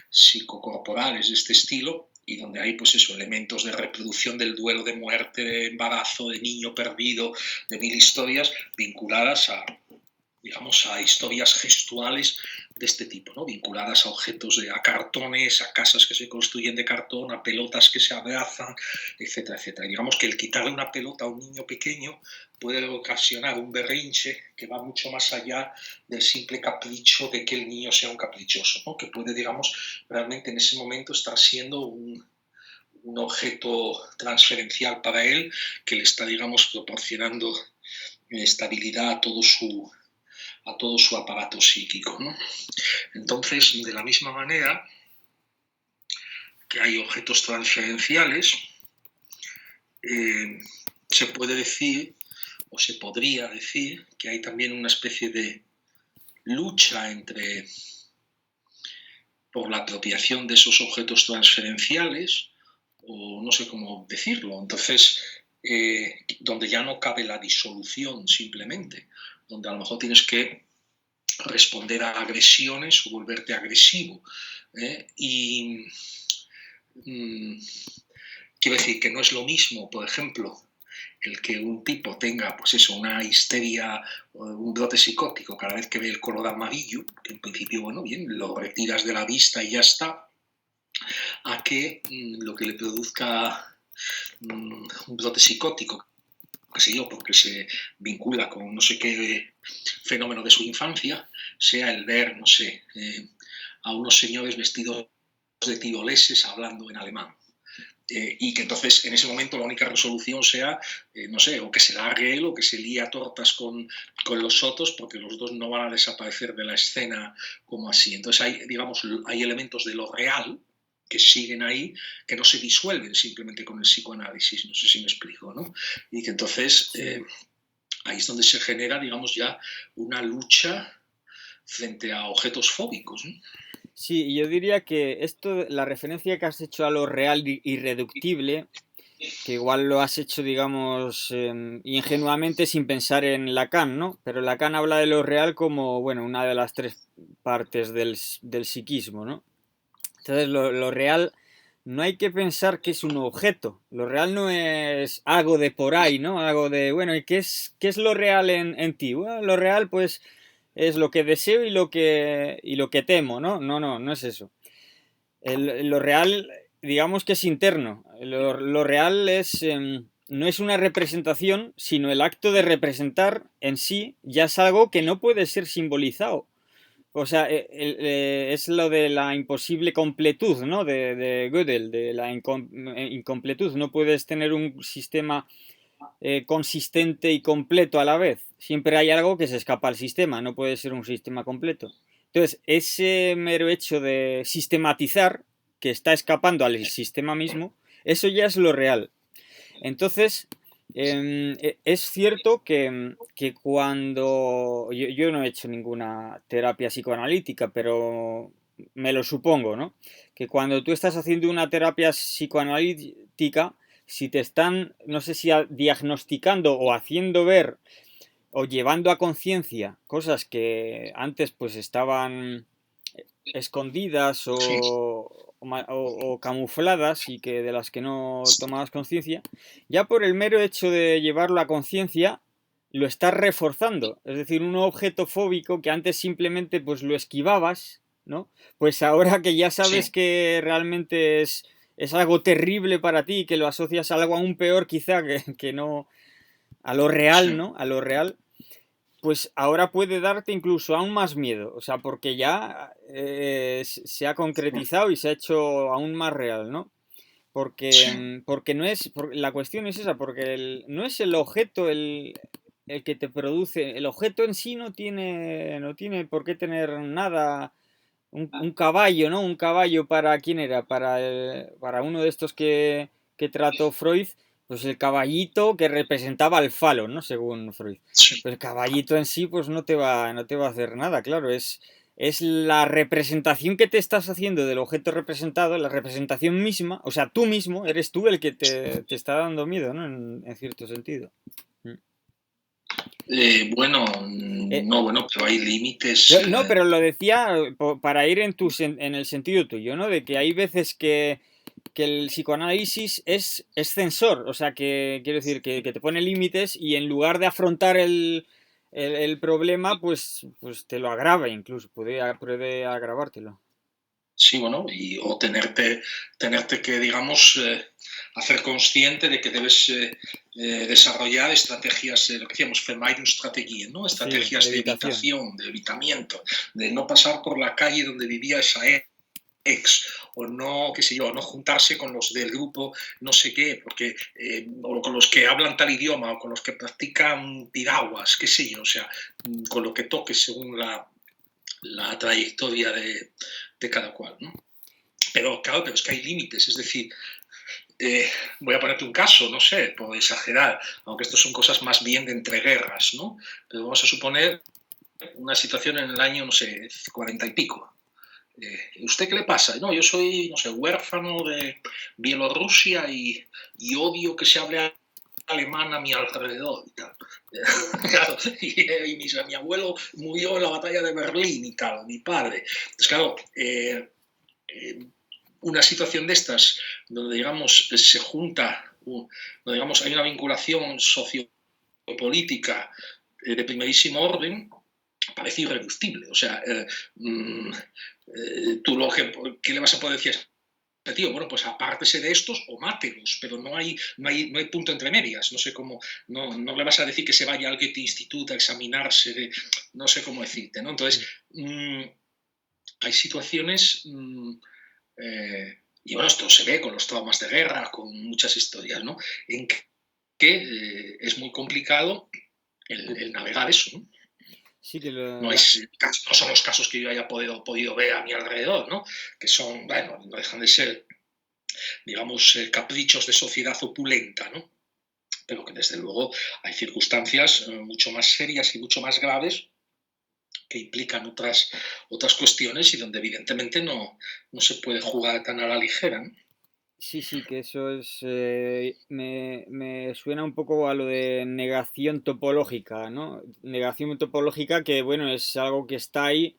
psicocorporales de este estilo, y donde hay, pues eso, elementos de reproducción del duelo de muerte, de embarazo, de niño perdido, de mil historias vinculadas a, digamos, a historias gestuales de este tipo, ¿no? Vinculadas a objetos, a cartones, a casas que se construyen de cartón, a pelotas que se abrazan, etcétera, etcétera. Y digamos que el quitarle una pelota a un niño pequeño puede ocasionar un berrinche que va mucho más allá del simple capricho de que el niño sea un caprichoso, ¿no? Que puede, digamos, realmente en ese momento estar siendo un objeto transferencial para él que le está, digamos, proporcionando estabilidad a todo su aparato psíquico, ¿no? Entonces, de la misma manera que hay objetos transferenciales, se puede decir, o se podría decir, que hay también una especie de lucha por la apropiación de esos objetos transferenciales, o no sé cómo decirlo. Entonces, donde ya no cabe la disolución simplemente, donde a lo mejor tienes que responder a agresiones o volverte agresivo. Y quiero decir que no es lo mismo, por ejemplo, el que un tipo tenga, pues eso, una histeria, un brote psicótico cada vez que ve el color amarillo, que en principio, bueno, bien, lo retiras de la vista y ya está, a que lo que le produzca un brote psicótico, qué sé yo, porque se vincula con no sé qué fenómeno de su infancia, sea el ver, no sé, a unos señores vestidos de tiroleses hablando en alemán. Y que entonces en ese momento la única resolución sea, no sé, o que se largue él o que se líe a tortas con los otros, porque los dos no van a desaparecer de la escena como así. Entonces hay, digamos, hay elementos de lo real que siguen ahí, que no se disuelven simplemente con el psicoanálisis, no sé si me explico, ¿no? Y que entonces ahí es donde se genera, digamos, ya una lucha frente a objetos fóbicos, ¿no? Sí, yo diría que esto, la referencia que has hecho a lo real irreductible, que igual lo has hecho, digamos, ingenuamente sin pensar en Lacan, ¿no? Pero Lacan habla de lo real como, bueno, una de las tres partes del psiquismo, ¿no? Entonces, lo real no hay que pensar que es un objeto. Lo real no es algo de por ahí, ¿no? Algo de, bueno, ¿y qué es lo real en ti? Bueno, lo real, pues, es lo que deseo y lo que temo, ¿no? No es eso. Lo real, digamos que es interno. Lo real es, no es una representación, sino el acto de representar en sí ya es algo que no puede ser simbolizado. O sea, es lo de la imposible completud, ¿no? De Gödel, de la incompletud. No puedes tener un sistema consistente y completo a la vez. Siempre hay algo que se escapa al sistema, no puede ser un sistema completo. Entonces, ese mero hecho de sistematizar, que está escapando al sistema mismo, eso ya es lo real. Entonces, es cierto que cuando... Yo no he hecho ninguna terapia psicoanalítica, pero me lo supongo, ¿no? Que cuando tú estás haciendo una terapia psicoanalítica, si te están, no sé si diagnosticando o haciendo ver o llevando a conciencia cosas que antes pues estaban escondidas Sí. o camufladas y que de las que no tomabas conciencia, ya por el mero hecho de llevarlo a conciencia lo estás reforzando. Es decir, un objeto fóbico que antes simplemente pues lo esquivabas, ¿no? Pues ahora que ya sabes Sí. que realmente es algo terrible para ti, que lo asocias a algo aún peor quizá que no a lo real, Sí. ¿no? A lo real, pues ahora puede darte incluso aún más miedo, o sea, porque ya se ha concretizado y se ha hecho aún más real, ¿no? porque no es, la cuestión es esa, porque no es el objeto el que te produce, el objeto en sí no tiene por qué tener nada, un caballo, ¿no? Un caballo para, ¿quién era? Para uno de estos que trató Freud, pues el caballito que representaba al falo, ¿no? Según Freud. Sí. Pues el caballito en sí, pues no te va a hacer nada, claro, es la representación que te estás haciendo del objeto representado, la representación misma, o sea, tú mismo, eres tú el que te está dando miedo, ¿no? En cierto sentido. Mm. Bueno, Eh, no, bueno, pero hay límites. no, pero lo decía para ir en el sentido tuyo, ¿no? De que hay veces que el psicoanálisis es censor, o sea, que quiero decir que te pone límites y en lugar de afrontar el problema, pues te lo agrava incluso, puede agravártelo. Sí, bueno, o tenerte que, digamos, hacer consciente de que debes desarrollar estrategias, lo que decíamos, Vermeidungsstrategien, ¿no? Sí, Estrategias de de evitación. evitación, de evitamiento, de no pasar por la calle donde vivía esa ex, o no, qué sé yo, no juntarse con los del grupo no sé qué, porque, o con los que hablan tal idioma, o con los que practican piraguas, qué sé yo, o sea, con lo que toque según la trayectoria de cada cual, ¿no? Pero claro, pero es que hay límites, es decir, voy a ponerte un caso, no sé, por exagerar, aunque esto son cosas más bien de entreguerras, ¿no? Pero vamos a suponer una situación en el año, no sé, 40 y pico. ¿Usted qué le pasa? No, yo soy, no sé, huérfano de Bielorrusia y odio que se hable alemán a mi alrededor y tal. Claro, mi abuelo murió en la batalla de Berlín y tal, mi padre. Entonces, claro, eh, una situación de estas, donde digamos se junta, donde digamos hay una vinculación sociopolítica de primerísimo orden, parece irreductible. O sea, tú ¿qué le vas a poder decir? Tío, bueno, pues apártese de estos o mátelos, pero no hay punto entre medias. No sé cómo, no le vas a decir que se vaya al Goethe Institut a examinarse, no sé cómo decirte, ¿no? Entonces, hay situaciones, y bueno, esto se ve con los traumas de guerra, con muchas historias, ¿no? En que es muy complicado el navegar eso, ¿no? Sí que No son los casos que yo haya podido ver a mi alrededor, ¿no? Que son, bueno, no dejan de ser, digamos, caprichos de sociedad opulenta, ¿no? Pero que desde luego hay circunstancias mucho más serias y mucho más graves que implican otras cuestiones y donde evidentemente no se puede jugar tan a la ligera, ¿no? sí, que eso me suena un poco a lo de negación topológica, ¿no? Negación topológica que, bueno, es algo que está ahí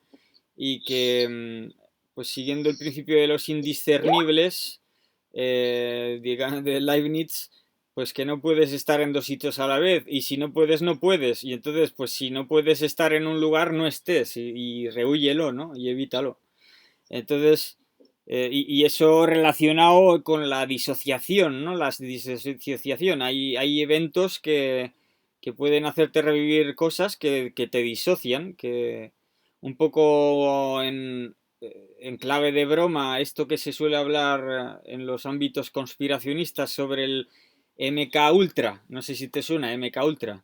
y que, pues siguiendo el principio de los indiscernibles, digamos, de Leibniz, pues que no puedes estar en dos sitios a la vez, y si no puedes, no puedes, y entonces, pues si no puedes estar en un lugar, no estés, y rehúyelo, ¿no? Y evítalo. Entonces, y eso relacionado con la disociación, ¿no? La disociación. Hay eventos que pueden hacerte revivir cosas que te disocian, que un poco en clave de broma, esto que se suele hablar en los ámbitos conspiracionistas sobre el MK Ultra, no sé si te suena, MK Ultra,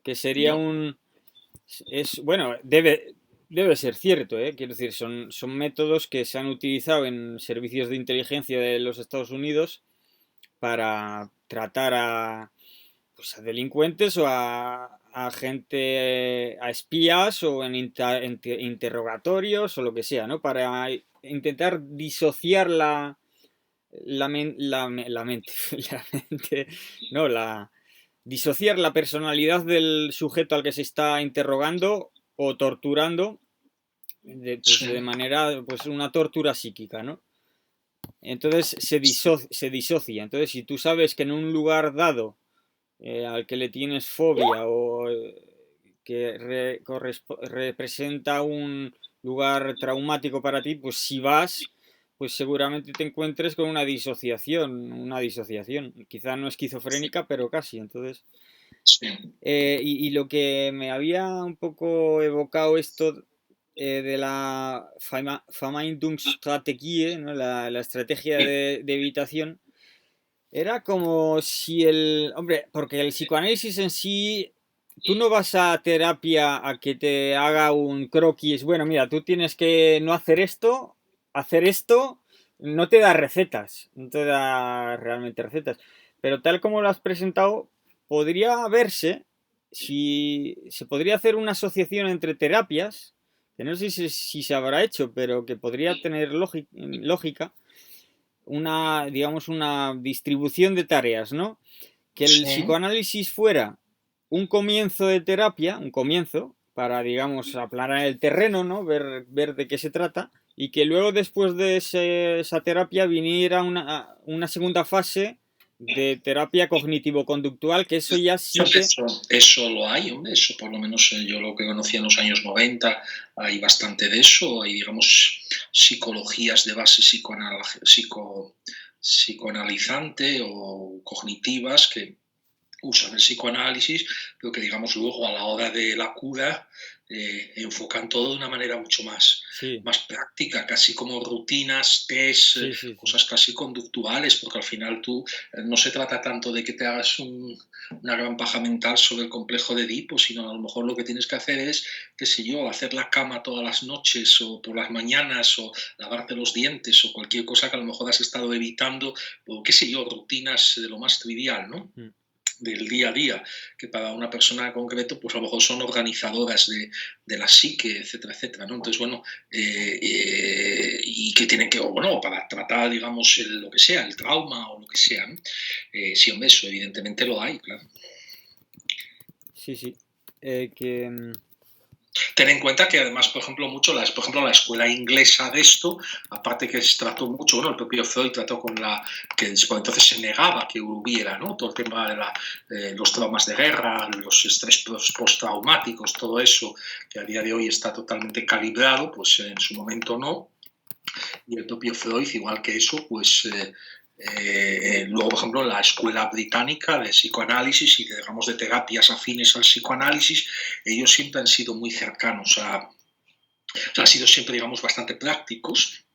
que sería No. bueno, debe ser cierto, ¿eh? Quiero decir, son métodos que se han utilizado en servicios de inteligencia de los Estados Unidos para tratar pues, a delincuentes o a gente, a espías o en interrogatorios o lo que sea, ¿no? Para intentar disociar la mente, la mente, no, disociar la personalidad del sujeto al que se está interrogando o torturando pues Sí, de manera, pues una tortura psíquica, ¿no? Entonces se disocia. Entonces, si tú sabes que en un lugar dado al que le tienes fobia o que representa un lugar traumático para ti, pues si vas, pues seguramente te encuentres con una disociación, quizá no esquizofrénica, pero casi. Entonces, sí, y lo que me había un poco evocado esto de la Vermeidungsstrategie, ¿no? La estrategia de evitación, Era como si hombre, porque el psicoanálisis en sí, tú no vas a terapia a que te haga un croquis. Bueno, mira, tú tienes que no hacer esto, no te da recetas, no te da realmente recetas. Pero tal como lo has presentado, podría verse si se podría hacer una asociación entre terapias, que no sé si se habrá hecho, pero que podría tener lógica, digamos, una distribución de tareas, ¿no? Que el Sí. psicoanálisis fuera un comienzo de terapia, un comienzo, para, digamos, aplanar el terreno, ¿no? Ver de qué se trata, y que luego después de esa terapia viniera una segunda fase de terapia cognitivo-conductual, que eso ya sí que... Eso lo hay, hombre, eso por lo menos yo lo que conocía en los años 90 hay bastante de eso, hay, digamos, psicologías de base psicoanalizante o cognitivas que usan el psicoanálisis, pero que, digamos, luego a la hora de la cura enfocan todo de una manera mucho Sí, más práctica, casi como rutinas, test, sí, sí, sí. cosas casi conductuales, porque al final tú no se trata tanto de que te hagas una gran paja mental sobre el complejo de Edipo, sino a lo mejor lo que tienes que hacer es, qué sé yo, hacer la cama todas las noches o por las mañanas o lavarte los dientes o cualquier cosa que a lo mejor has estado evitando, o qué sé yo, rutinas de lo más trivial, ¿no? Mm. Del día a día, que para una persona en concreto, pues a lo mejor son organizadoras de la psique, etcétera, etcétera, ¿no? Entonces, bueno, y que tienen que, o bueno, para tratar, digamos, lo que sea, el trauma o lo que sea, ¿no? Sí, hombre, eso evidentemente lo hay, claro. Sí, sí. Que... Ten en cuenta que además, por ejemplo, por ejemplo, la escuela inglesa de esto, aparte que se trató mucho, bueno, el propio Freud trató con que por entonces se negaba que hubiera, ¿no? Todo el tema de los traumas de guerra, los estrés postraumáticos, todo eso, que a día de hoy está totalmente calibrado, pues en su momento no. Y el propio Freud, igual que eso, pues luego, por ejemplo, la escuela británica de psicoanálisis y, digamos, de terapias afines al psicoanálisis, ellos siempre han sido muy cercanos o sea, han sido siempre, digamos, bastante prácticos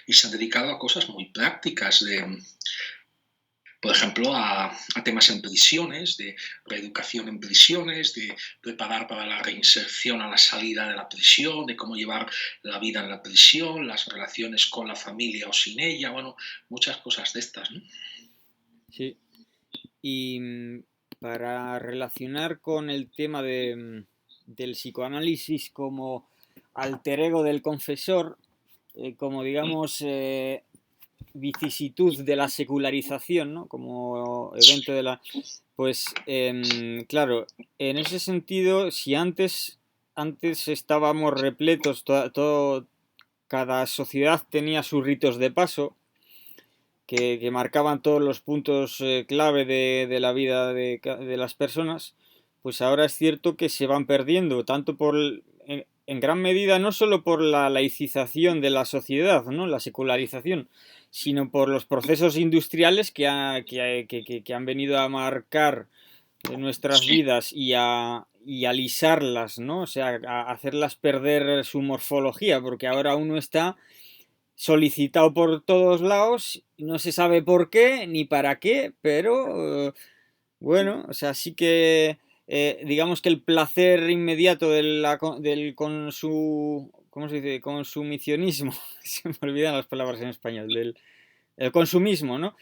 y se han dedicado a cosas muy prácticas por ejemplo, a temas en prisiones, de reeducación en prisiones, de preparar para la reinserción a la salida de la prisión, de cómo llevar la vida en la prisión, las relaciones con la familia o sin ella, bueno, muchas cosas de estas, ¿no? Sí. Y para relacionar con el tema del psicoanálisis como alter ego del confesor, como digamos vicisitud de la secularización, ¿no? Como evento de la... Pues claro, en ese sentido, si antes estábamos repletos, cada sociedad tenía sus ritos de paso, que marcaban todos los puntos clave de la vida de las personas, pues ahora es cierto que se van perdiendo, tanto en gran medida no solo por la laicización de la sociedad, ¿no? La secularización, sino por los procesos industriales que han venido a marcar nuestras Sí, vidas y a lisarlas, ¿no? O sea, a hacerlas perder su morfología, porque ahora uno está solicitado por todos lados, no se sabe por qué ni para qué, pero bueno, o sea, sí que digamos que el placer inmediato ¿cómo se dice? Consumicionismo, se me olvidan las palabras en español, el consumismo, ¿no?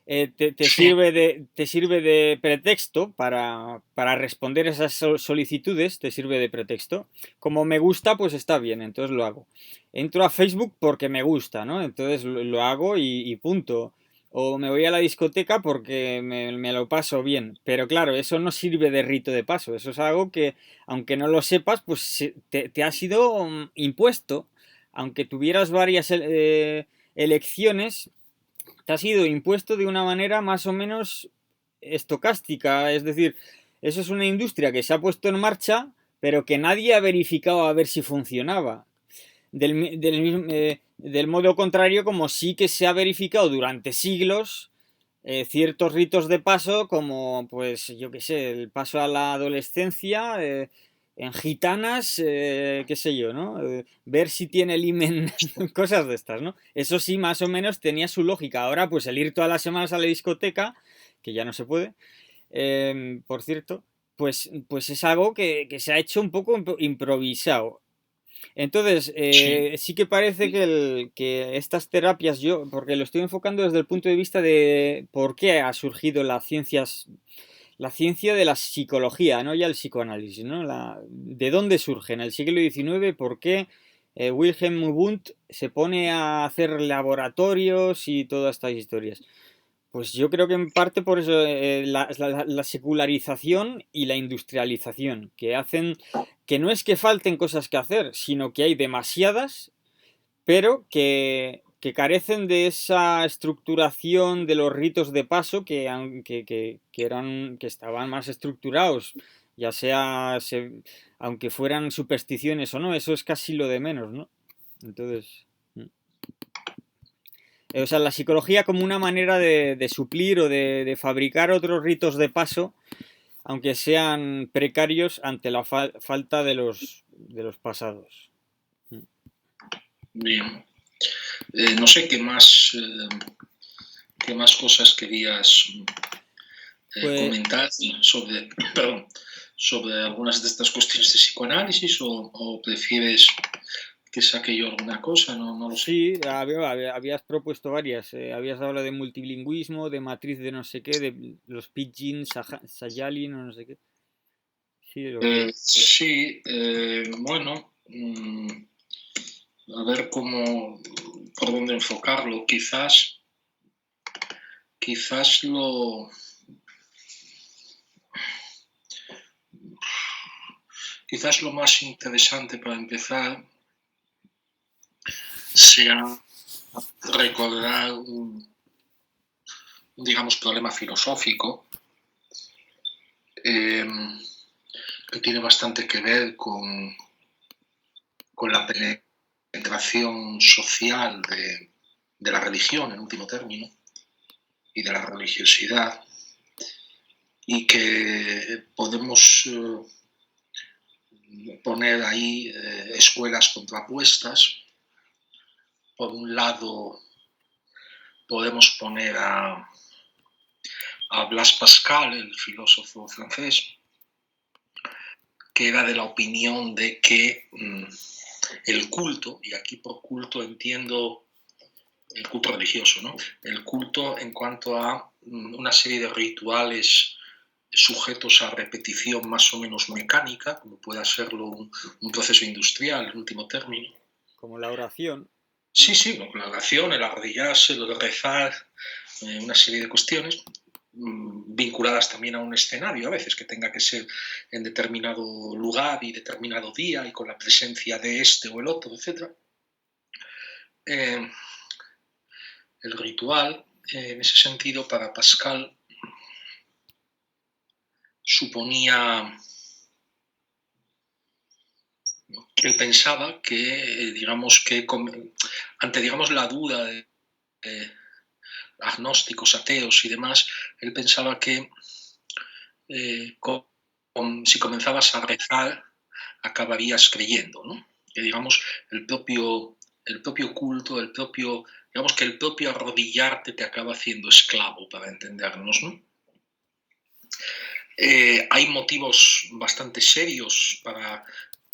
sí. Te sirve de pretexto para responder esas solicitudes, te sirve de pretexto. Como me gusta, pues está bien, entonces lo hago. Entro a Facebook porque me gusta, ¿no? Entonces lo hago y punto. O me voy a la discoteca porque me lo paso bien. Pero claro, eso no sirve de rito de paso. Eso es algo que, aunque no lo sepas, pues te ha sido impuesto. Aunque tuvieras varias elecciones, te ha sido impuesto de una manera más o menos estocástica, es decir, eso es una industria que se ha puesto en marcha, pero que nadie ha verificado a ver si funcionaba. Del modo contrario, como sí que se ha verificado durante siglos ciertos ritos de paso, como pues yo qué sé, el paso a la adolescencia, en gitanas, qué sé yo, ¿no? Ver si tiene el himen, cosas de estas, ¿no? Eso sí, más o menos tenía su lógica. Ahora, pues el ir todas las semanas a la discoteca, que ya no se puede, por cierto, pues es algo que se ha hecho un poco improvisado. Entonces, Sí, sí que parece que estas terapias, yo, porque lo estoy enfocando desde el punto de vista de por qué ha surgido la ciencia de la psicología, no ya el psicoanálisis, ¿no? ¿De dónde surge? En el siglo XIX, ¿por qué Wilhelm Wundt se pone a hacer laboratorios y todas estas historias? Pues yo creo que en parte por eso la secularización y la industrialización, que hacen que no es que falten cosas que hacer, sino que hay demasiadas, pero que carecen de esa estructuración de los ritos de paso que estaban más estructurados, ya sea aunque fueran supersticiones o no, eso es casi lo de menos, ¿no? Entonces, o sea, la psicología como una manera de suplir o de fabricar otros ritos de paso, aunque sean precarios ante la falta de los pasados. bien. No sé qué más cosas querías Pues comentar sobre, perdón, sobre algunas de estas cuestiones de psicoanálisis o prefieres que saque yo alguna cosa, no lo sé. sí, habías propuesto varias. Habías hablado de multilingüismo, de matriz de no sé qué, de los pidgin, Sayalin o no sé qué. Sí, lo que... Sí, bueno, a ver por dónde enfocarlo. Quizás lo más interesante para empezar sea recordar digamos, problema filosófico eh, que tiene bastante que ver con la penetración social de la religión, en último término, y de la religiosidad, y que podemos poner ahí escuelas contrapuestas. Por un lado, podemos poner a Blaise Pascal, el filósofo francés, que era de la opinión de que el culto, y aquí por culto entiendo el culto religioso, ¿no? El culto en cuanto a una serie de rituales sujetos a repetición más o menos mecánica, como pueda serlo un proceso industrial, en último término. Como la oración. Sí, sí, la oración, el arrodillarse, el rezar, una serie de cuestiones vinculadas también a un escenario a veces que tenga que ser en determinado lugar y determinado día y con la presencia de este o el otro, etc. El ritual, en ese sentido, para Pascal, suponía, él pensaba que, digamos, que ante, digamos, la duda de agnósticos, ateos y demás, él pensaba que si comenzabas a rezar, acabarías creyendo, ¿no? Que, digamos, el propio culto, digamos que el propio arrodillarte te acaba haciendo esclavo, para entendernos, ¿no? Hay motivos bastante serios para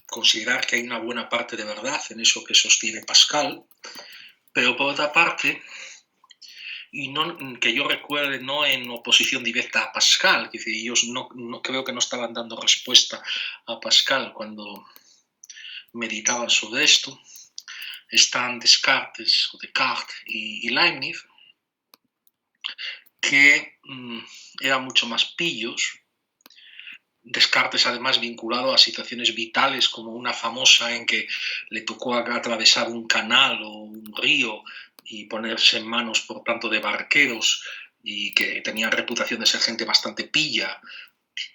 considerar que hay una buena parte de verdad en eso que sostiene Pascal, pero por otra parte, y no, que yo recuerde, no en oposición directa a Pascal, que ellos no creo que no estaban dando respuesta a Pascal cuando meditaban sobre esto, están Descartes y Leibniz, que eran mucho más pillos. Descartes, además, vinculado a situaciones vitales, como una famosa en que le tocó atravesar un canal o un río y ponerse en manos, por tanto, de barqueros y que tenían reputación de ser gente bastante pilla,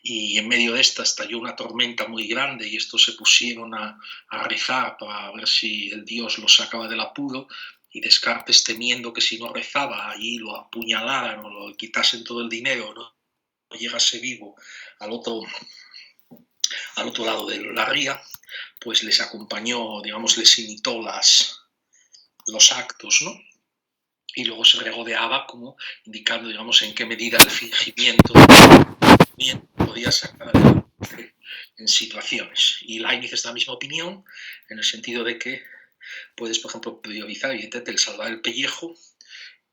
y en medio de esta estalló una tormenta muy grande y estos se pusieron a rezar para ver si el dios los sacaba del apuro, y Descartes, temiendo que si no rezaba allí lo apuñalaran o lo quitasen todo el dinero, no llegase vivo al otro al otro lado de la ría, pues les acompañó, digamos, les imitó los actos, ¿no? Y luego se regodeaba como indicando, digamos, en qué medida el fingimiento podía sacar adelante en situaciones. Y Leibniz es de la misma opinión, en el sentido de que puedes, por ejemplo, priorizar evidentemente el salvar el pellejo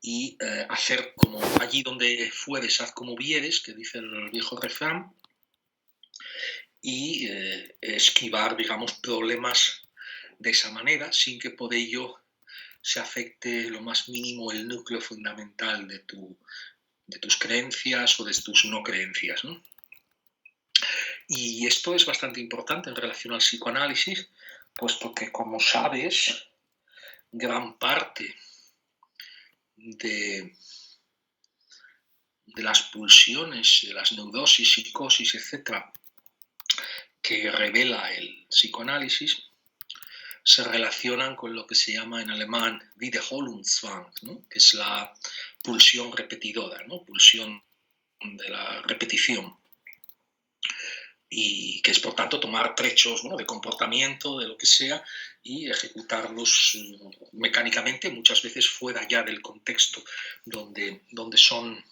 y hacer como allí donde fueres, haz como vieres, que dice el viejo refrán, y esquivar, digamos, problemas de esa manera, sin que por ello se afecte lo más mínimo el núcleo fundamental de tus creencias o de tus no creencias, ¿no? Y esto es bastante importante en relación al psicoanálisis, puesto que, como sabes, gran parte de las pulsiones, de las neurosis, psicosis, etcétera, que revela el psicoanálisis, se relacionan con lo que se llama en alemán Wiederholungszwang, ¿no? Que es la pulsión repetidora, ¿no? Pulsión de la repetición. Y que es, por tanto, tomar trechos, ¿no?, de comportamiento, de lo que sea, y ejecutarlos mecánicamente, muchas veces fuera ya del contexto donde son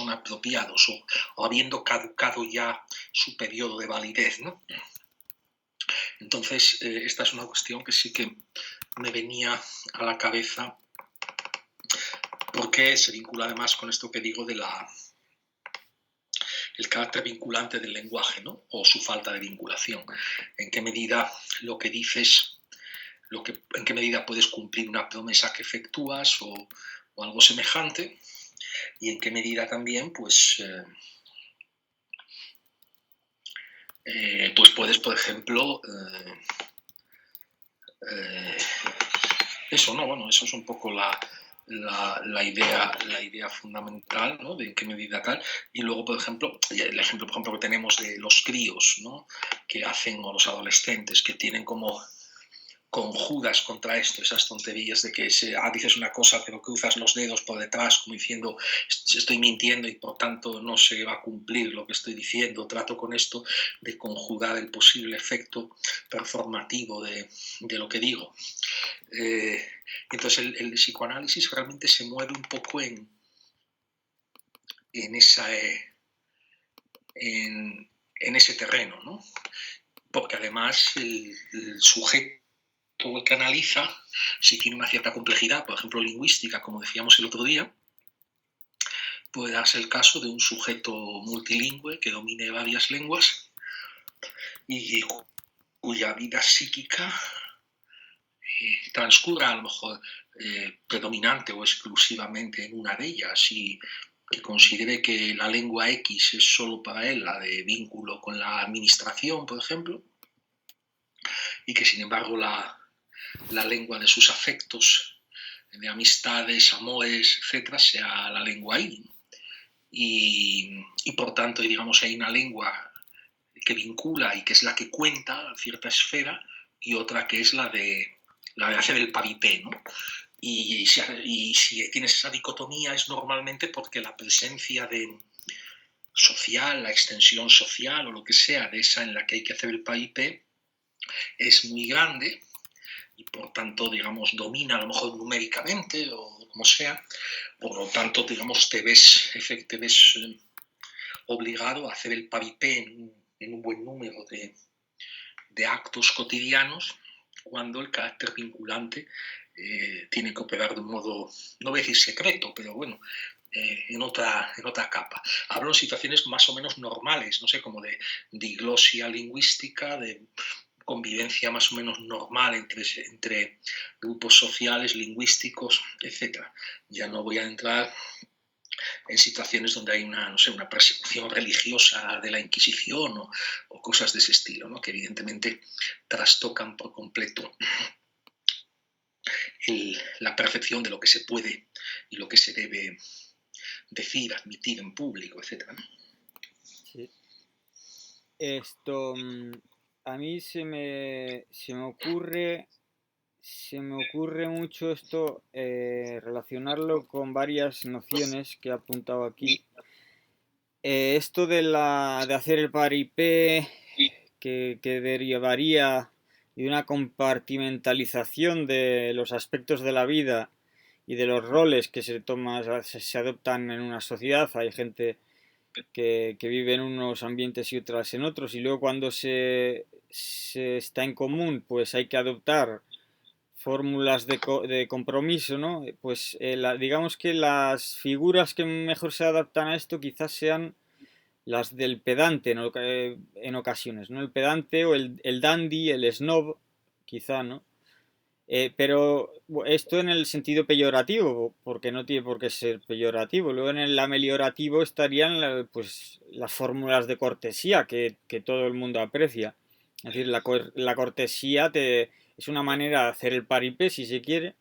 apropiados o habiendo caducado ya su periodo de validez, ¿no? Entonces, esta es una cuestión que sí que me venía a la cabeza porque se vincula además con esto que digo de el carácter vinculante del lenguaje, ¿no? O su falta de vinculación. En qué medida lo que dices, en qué medida puedes cumplir una promesa que efectúas o algo semejante, y en qué medida también, pues puedes, por ejemplo, eso, ¿no? Bueno, eso es un poco la idea fundamental, ¿no? De en qué medida tal. Y luego, por ejemplo, el ejemplo, por ejemplo, que tenemos de los críos, ¿no? Que hacen, o los adolescentes, que tienen como conjuras contra esto, esas tonterías de que dices una cosa pero cruzas los dedos por detrás como diciendo estoy mintiendo y por tanto no se va a cumplir lo que estoy diciendo, trato con esto de conjugar el posible efecto performativo de lo que digo. Entonces el psicoanálisis realmente se mueve un poco en ese terreno, ¿no? Porque además el sujeto que analiza, si tiene una cierta complejidad, por ejemplo lingüística, como decíamos el otro día, puede darse el caso de un sujeto multilingüe que domine varias lenguas y cuya vida psíquica transcurra a lo mejor predominante o exclusivamente en una de ellas, y que considere que la lengua X es solo para él la de vínculo con la administración, por ejemplo, y que sin embargo la lengua de sus afectos, de amistades, amores, etcétera, sea la lengua I. Y por tanto, digamos, hay una lengua que vincula y que es la que cuenta a cierta esfera, y otra que es la de hacer el paripé, ¿no? Y si tienes esa dicotomía es normalmente porque la presencia social, la extensión social o lo que sea de esa en la que hay que hacer el paripé es muy grande y por tanto, digamos, domina a lo mejor numéricamente o como sea, por lo tanto, digamos, te ves obligado a hacer el paripé en un buen número de actos cotidianos, cuando el carácter vinculante tiene que operar de un modo, no voy a decir secreto, pero bueno, en otra capa. Hablo de situaciones más o menos normales, no sé, como de diglosia lingüística, de convivencia más o menos normal entre grupos sociales, lingüísticos, etc. Ya no voy a entrar en situaciones donde hay una persecución religiosa de la Inquisición o cosas de ese estilo, ¿no? Que evidentemente trastocan por completo la percepción de lo que se puede y lo que se debe decir, admitir en público, etc. Sí. Esto, a mí se me ocurre mucho esto, relacionarlo con varias nociones que he apuntado aquí. Esto de hacer el paripé, que derivaría de una compartimentalización de los aspectos de la vida y de los roles que se adoptan en una sociedad. Hay gente que vive en unos ambientes y otras en otros, y luego cuando se está en común, pues hay que adoptar fórmulas de compromiso, ¿no? Pues digamos que las figuras que mejor se adaptan a esto quizás sean las del pedante en ocasiones, ¿no? El pedante o el dandy, el snob, quizá, ¿no? Pero esto en el sentido peyorativo, porque no tiene por qué ser peyorativo. Luego en el ameliorativo estarían pues, las fórmulas de cortesía que todo el mundo aprecia. Es decir, la cortesía es una manera de hacer el paripé, si se quiere,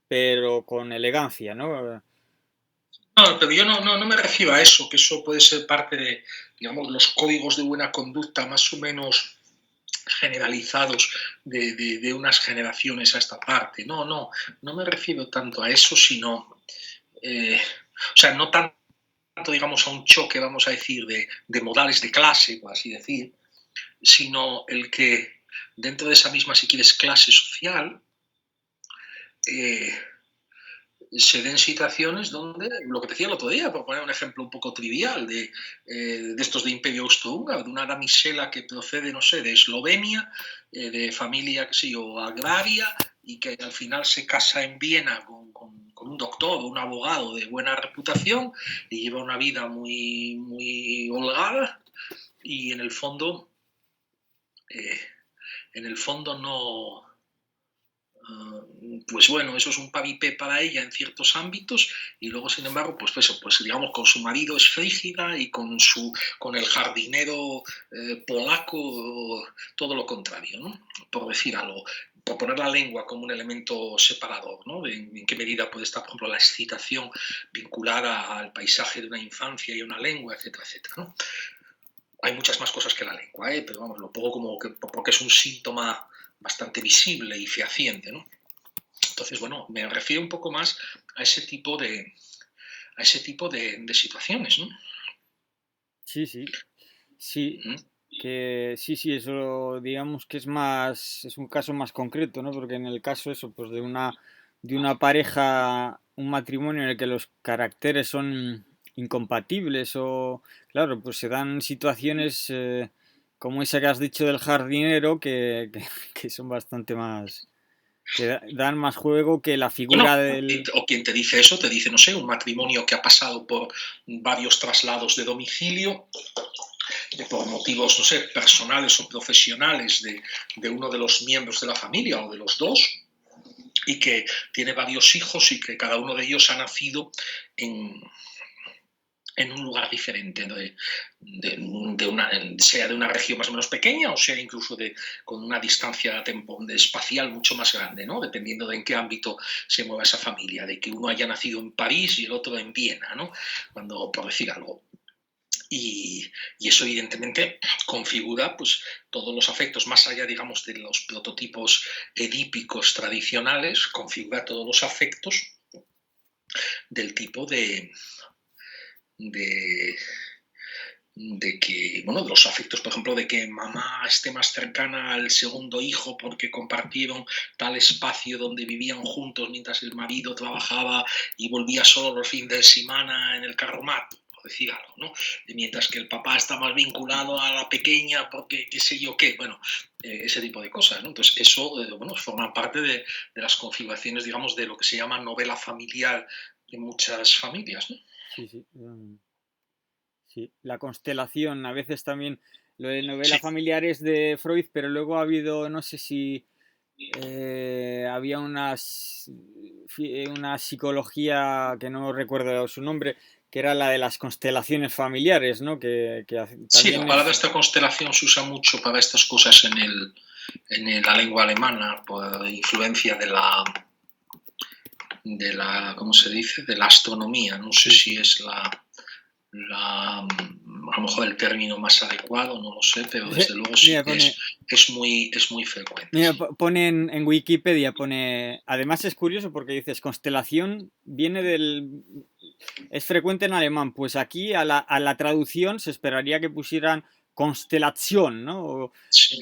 pero con elegancia, ¿no? No, pero yo no me refiero a eso, que eso puede ser parte de, digamos, los códigos de buena conducta más o menos generalizados de unas generaciones a esta parte. No me refiero tanto a eso, sino, o sea, no tanto, digamos, a un choque, vamos a decir, de modales de clase, por así decir, sino el que dentro de esa misma, si quieres, clase social, se den situaciones donde, lo que te decía el otro día, por poner un ejemplo un poco trivial, de estos de Imperio Austrohúngaro, de una damisela que procede, no sé, de Eslovenia, de familia, qué sé yo, agraria, y que al final se casa en Viena con un doctor o un abogado de buena reputación y lleva una vida muy, muy holgada y eh, en el fondo no, pues bueno, eso es un pavipé para ella en ciertos ámbitos y luego, sin embargo, pues eso, pues digamos, con su marido es frígida y con el jardinero polaco todo lo contrario, ¿no? Por decir algo, por poner la lengua como un elemento separador, ¿no? En qué medida puede estar, por ejemplo, la excitación vinculada al paisaje de una infancia y a una lengua, etcétera, etcétera, ¿no? Hay muchas más cosas que la lengua, pero vamos, lo pongo como que, porque es un síntoma bastante visible y fehaciente, ¿no? Entonces, bueno, me refiero un poco más a ese tipo de situaciones, ¿no? Sí, sí, sí, ¿Mm? sí, eso digamos que es un caso más concreto, ¿no? Porque en el caso eso, pues de una pareja, un matrimonio en el que los caracteres son incompatibles o, claro, pues se dan situaciones como esa que has dicho del jardinero que son bastante más, que dan más juego que la Bueno, figura del... o quien te dice eso, te dice, no sé, un matrimonio que ha pasado por varios traslados de domicilio, por motivos, no sé, personales o profesionales de uno de los miembros de la familia o de los dos, y que tiene varios hijos y que cada uno de ellos ha nacido en un lugar diferente, sea de una región más o menos pequeña o sea incluso con una distancia espacial mucho más grande, ¿no? Dependiendo de en qué ámbito se mueva esa familia, de que uno haya nacido en París y el otro en Viena, ¿no? Por decir algo. Y eso evidentemente configura pues, todos los afectos, más allá, digamos, de los prototipos edípicos tradicionales, configura todos los afectos del tipo de, bueno, de los afectos, por ejemplo, de que mamá esté más cercana al segundo hijo porque compartieron tal espacio donde vivían juntos mientras el marido trabajaba y volvía solo los fines de semana en el carromat, por decir algo, ¿no? Y mientras que el papá está más vinculado a la pequeña porque qué sé yo qué, bueno, ese tipo de cosas, ¿no? Entonces, eso, bueno, forma parte de las configuraciones, digamos, de lo que se llama novela familiar en muchas familias, ¿no? Sí, sí. Sí, la constelación, a veces también lo de novela Sí, familiar es de Freud, pero luego ha habido, no sé si había una psicología que no recuerdo su nombre, que era la de las constelaciones familiares, ¿no? sí, la También palabra esta constelación se usa mucho para estas cosas en la lengua alemana por influencia de la, ¿cómo se dice? De la astronomía. No sé sí, si sí. es a lo mejor el término más adecuado, no lo sé, pero desde luego sí Mira, que pone, es muy frecuente, Mira, sí. pone en Wikipedia, además es curioso porque dices, constelación viene es frecuente en alemán, pues aquí a la traducción se esperaría que pusieran constelación, ¿no? Sí.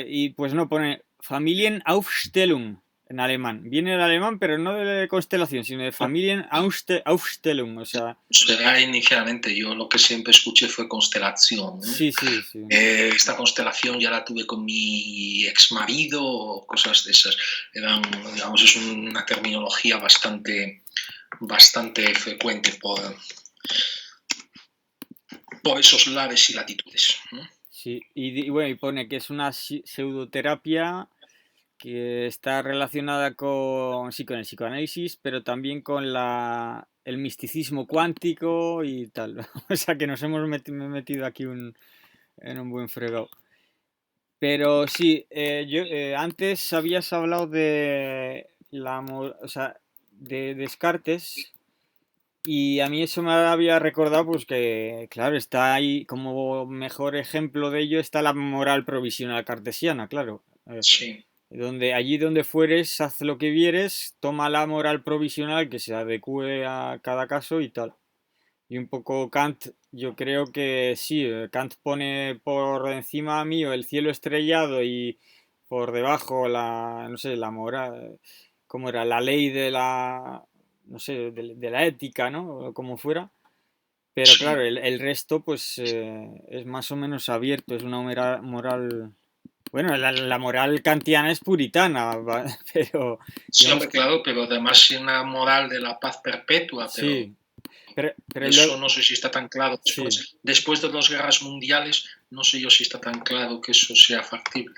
Y pues no, pone Familienaufstellung en alemán. Viene del alemán, pero no de constelación, sino de Familienaufstellung, o sea... Será inicialmente, yo lo que siempre escuché fue constelación, ¿no? Sí, sí, sí. Esta constelación ya la tuve con mi ex marido o cosas de esas. Digamos, es una terminología bastante frecuente por esos lares y latitudes, ¿no? Sí, y bueno, y pone que es una pseudoterapia que está relacionada con, sí, con el psicoanálisis, pero también con el misticismo cuántico y tal. O sea que nos hemos metido aquí en un buen fregado. Pero sí, antes habías hablado de o sea, de Descartes, y a mí eso me había recordado, pues que, claro, está ahí como mejor ejemplo de ello está la moral provisional cartesiana, claro. Sí. Allí donde fueres, haz lo que vieres, toma la moral provisional que se adecue a cada caso y tal. Y un poco Kant, yo creo que sí, Kant pone por encima mío el cielo estrellado y por debajo no sé, la moral, ¿cómo era? La ley de no sé, de la ética, ¿no? O como fuera. Pero Sí. claro, el resto pues es más o menos abierto, es una moral... Bueno, la moral kantiana es puritana, pero Sí, digamos hombre, que claro, pero además una moral de la paz perpetua, pero sí, pero luego eso no sé si está tan claro. sí. Después de las guerras mundiales, no sé yo si está tan claro que eso sea factible.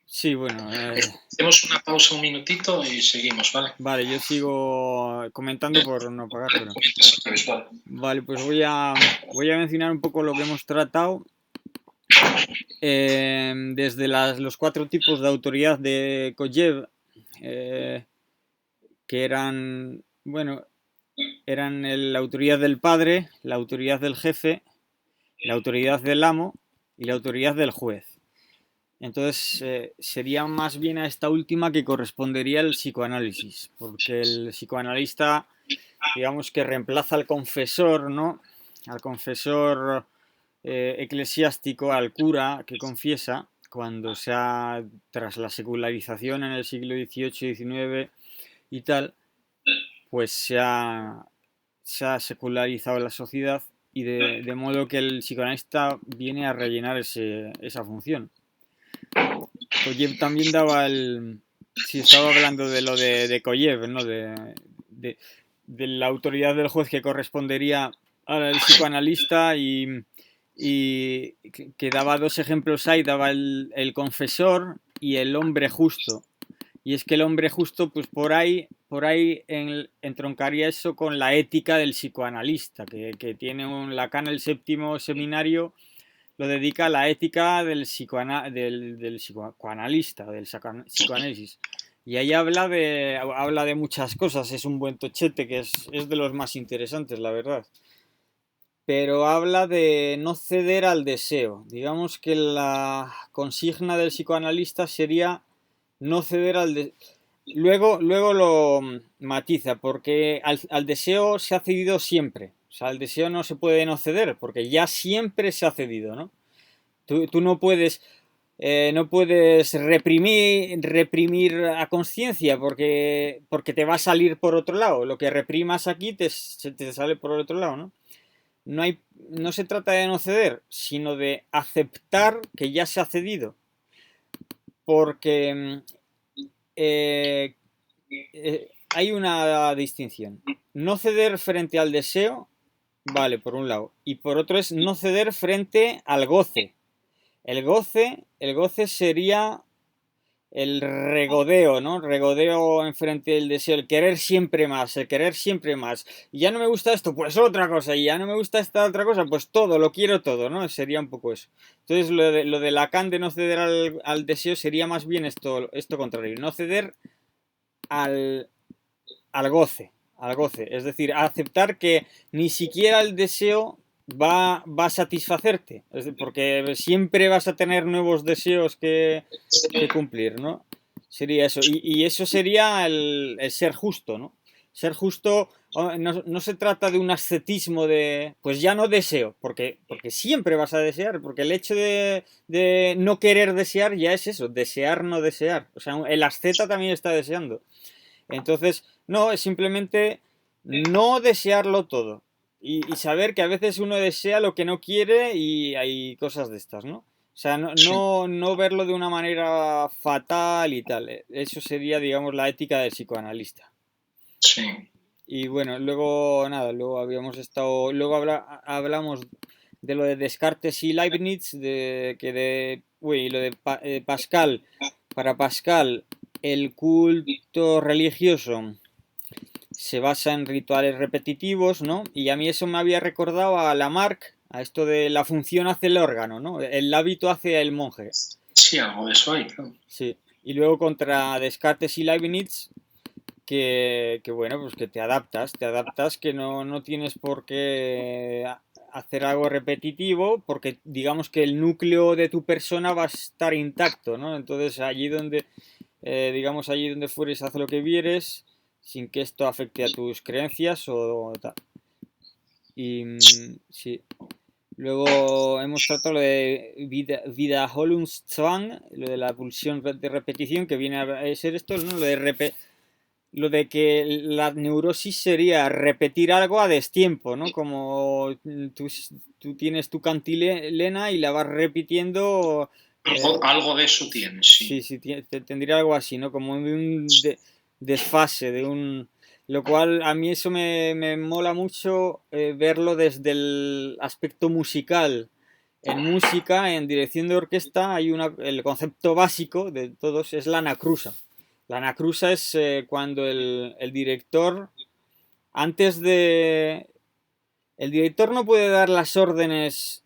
Sí, bueno, Hacemos una pausa un minutito y seguimos, ¿vale? vale, yo sigo comentando por no pagar, Vale, pero... comenta si quieres, vale. Vale, pues voy a mencionar un poco lo que hemos tratado desde los 4 tipos de autoridad de Kojev, eh, que eran, bueno, eran la autoridad del padre, la autoridad del jefe, la autoridad del amo y la autoridad del juez. Entonces, sería más bien a esta última que correspondería el psicoanálisis, porque el psicoanalista, digamos que reemplaza al confesor, ¿no? Al confesor eclesiástico, al cura que confiesa, cuando tras la secularización en el siglo XVIII y XIX y tal, pues se ha secularizado la sociedad y de modo que el psicoanalista viene a rellenar esa función. Kojev también daba si estaba hablando de lo de Kojev, ¿no? De la autoridad del juez que correspondería al psicoanalista y que daba 2 ejemplos ahí, daba el confesor y el hombre justo. Y es que el hombre justo, pues por ahí entroncaría eso con la ética del psicoanalista, que tiene Lacan el séptimo seminario, lo dedica a la ética del psicoanalista, del psicoanálisis. Y ahí habla de muchas cosas, es un buen tochete, que es de los más interesantes, la verdad. Pero habla de no ceder al deseo. Digamos que la consigna del psicoanalista sería no ceder al deseo. Luego lo matiza, porque al deseo se ha cedido siempre. O sea, al deseo no se puede no ceder, porque ya siempre se ha cedido, ¿no? Tú no puedes reprimir a conciencia porque te va a salir por otro lado. Lo que reprimas aquí te sale por el otro lado, ¿no? No se trata de no ceder, sino de aceptar que ya se ha cedido. Porque hay una distinción. No ceder frente al deseo, vale, por un lado. Y por otro es no ceder frente al goce. El goce sería el regodeo, ¿no? Regodeo enfrente del deseo, el querer siempre más, el querer siempre más. Y ya no me gusta esto, pues otra cosa. Y ya no me gusta esta otra cosa, pues todo, lo quiero todo, ¿no? Sería un poco eso. Entonces lo de Lacan de no ceder al deseo sería más bien esto contrario. No ceder al, al goce, al goce. Es decir, aceptar que ni siquiera el deseo va a satisfacerte, porque siempre vas a tener nuevos deseos que cumplir, ¿no? Sería eso. Y eso sería el ser justo, ¿no? Ser justo, no se trata de un ascetismo de, pues ya no deseo, porque siempre vas a desear, porque el hecho de no querer desear ya es eso, desear no desear. O sea, el asceta también está deseando. Entonces, no, es simplemente no desearlo todo. Y saber que a veces uno desea lo que no quiere y hay cosas de estas, ¿no? O sea, Sí, no verlo de una manera fatal y tal. Eso sería, digamos, la ética del psicoanalista. sí. Y bueno, luego nada, luego habíamos estado, luego hablamos de lo de Descartes y Leibniz, lo de Pascal. Para Pascal, el culto religioso se basa en rituales repetitivos, ¿no? Y a mí eso me había recordado a Lamarck, a esto de la función hace el órgano, ¿no? El hábito hace el monje. Sí, algo de eso hay, claro. Sí. Y luego contra Descartes y Leibniz, que bueno, pues que te adaptas que no tienes por qué hacer algo repetitivo, porque digamos que el núcleo de tu persona va a estar intacto, ¿no? Entonces digamos, allí donde fueres, haz lo que vieres, sin que esto afecte a tus creencias o tal. Y sí. Luego hemos tratado lo de Wiederholungszwang, lo de la pulsión de repetición, que viene a ser esto, ¿no? Lo de que la neurosis sería repetir algo a destiempo, ¿no? Como tú tienes tu cantilena y la vas repitiendo. Algo de eso tiene, sí. Sí, sí, tendría algo así, ¿no? Como de un desfase, de un... Lo cual a mí eso me mola mucho verlo desde el aspecto musical. En música, en dirección de orquesta, el concepto básico de todos es la anacrusa. La anacrusa es cuando el director, antes de... El director no puede dar las órdenes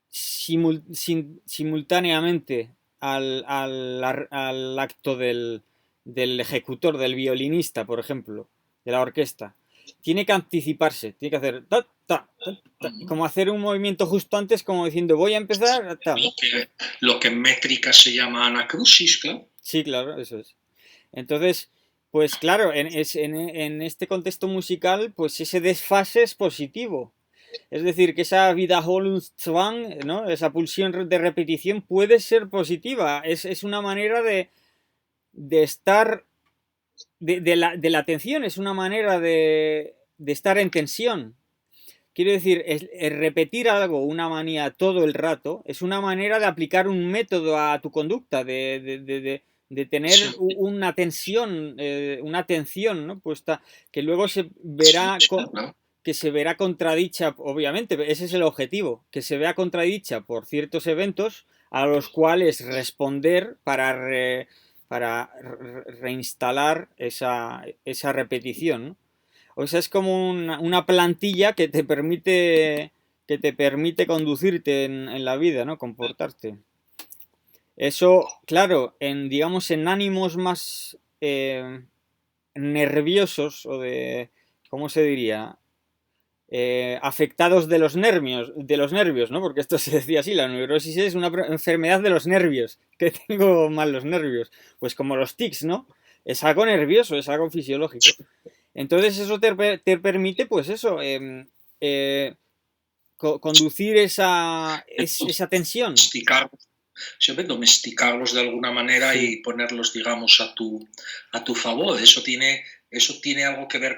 simultáneamente al acto del ejecutor, del violinista, por ejemplo, de la orquesta. Tiene que anticiparse, tiene que hacer ta, ta, ta, ta, como hacer un movimiento justo antes, como diciendo voy a empezar, ta, ¿no? Lo que en métrica se llama anacrusis, claro. Sí, claro, eso es. Entonces, pues claro, en este contexto musical, pues ese desfase es positivo. Es decir, que esa Wiederholungszwang, ¿no? Esa pulsión de repetición puede ser positiva. Es una manera de estar, de la atención, es una manera de estar en tensión. Quiero decir, repetir algo, una manía todo el rato, es una manera de aplicar un método a tu conducta, de tener Sí, una tensión, una atención, ¿no? Puesta, que luego sí, sí, claro. que se verá contradicha, obviamente, ese es el objetivo, que se vea contradicha por ciertos eventos a los cuales responder para reinstalar esa repetición, ¿no? O sea, es como una plantilla que te permite conducirte en la vida, ¿no? Comportarte. Eso, claro, digamos, en ánimos más nerviosos o ¿cómo se diría? Afectados de los nervios, ¿no? Porque esto se decía así, la neurosis es una enfermedad de los nervios, que tengo mal los nervios. Pues como los tics, ¿no? Es algo nervioso, es algo fisiológico. Entonces eso te permite, pues eso, conducir esa tensión. Domesticar, siempre domesticarlos de alguna manera Sí, y ponerlos, digamos, a tu favor. Eso tiene algo que ver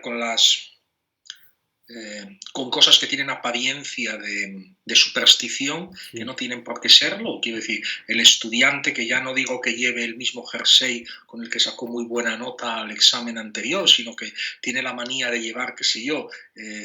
con cosas que tienen apariencia de superstición, que sí, no tienen por qué serlo. Quiero decir, el estudiante que ya no digo que lleve el mismo jersey con el que sacó muy buena nota al examen anterior, sino que tiene la manía de llevar, qué sé yo,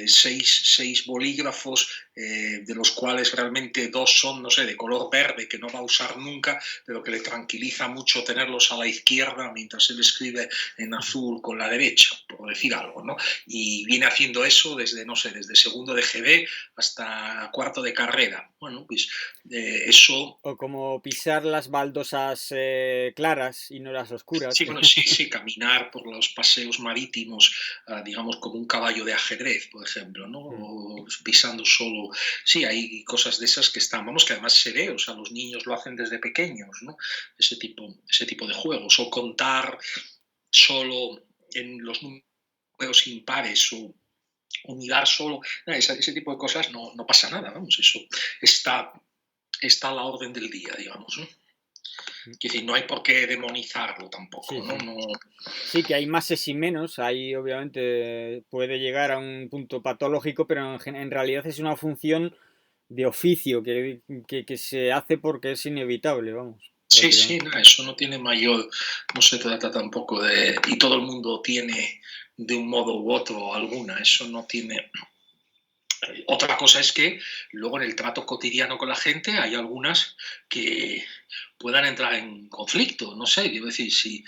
seis bolígrafos, de los cuales realmente dos son, no sé, de color verde, que no va a usar nunca, pero que le tranquiliza mucho tenerlos a la izquierda mientras él escribe en azul con la derecha, por decir algo, ¿no? Y viene haciendo eso desde, no sé, desde segundo de GB hasta cuarto de carrera. Bueno, pues eso... o como pisar las baldosas claras y no las oscuras. Sí, bueno, sí, sí, caminar por los paseos marítimos, digamos, como un caballo de ajedrez, por ejemplo, ¿no? O pisando solo. Sí, hay cosas de esas que están, vamos, que además se ve, o sea, los niños lo hacen desde pequeños, ¿no? Ese tipo de juegos. O contar solo en los números impares o o mirar solo, ese tipo de cosas no pasa nada, vamos, eso está, está a la orden del día, digamos, ¿no? Es decir, no hay por qué demonizarlo tampoco, Sí, ¿no? sí. Sí, que hay máses y menos, ahí obviamente puede llegar a un punto patológico, pero en realidad es una función de oficio que se hace porque es inevitable, vamos, Sí, sí, prácticamente. no, eso no tiene mayor, no se trata tampoco de, y todo el mundo tiene de un modo u otro alguna, eso no tiene. Otra cosa es que luego en el trato cotidiano con la gente hay algunas que puedan entrar en conflicto, no sé, quiero decir, si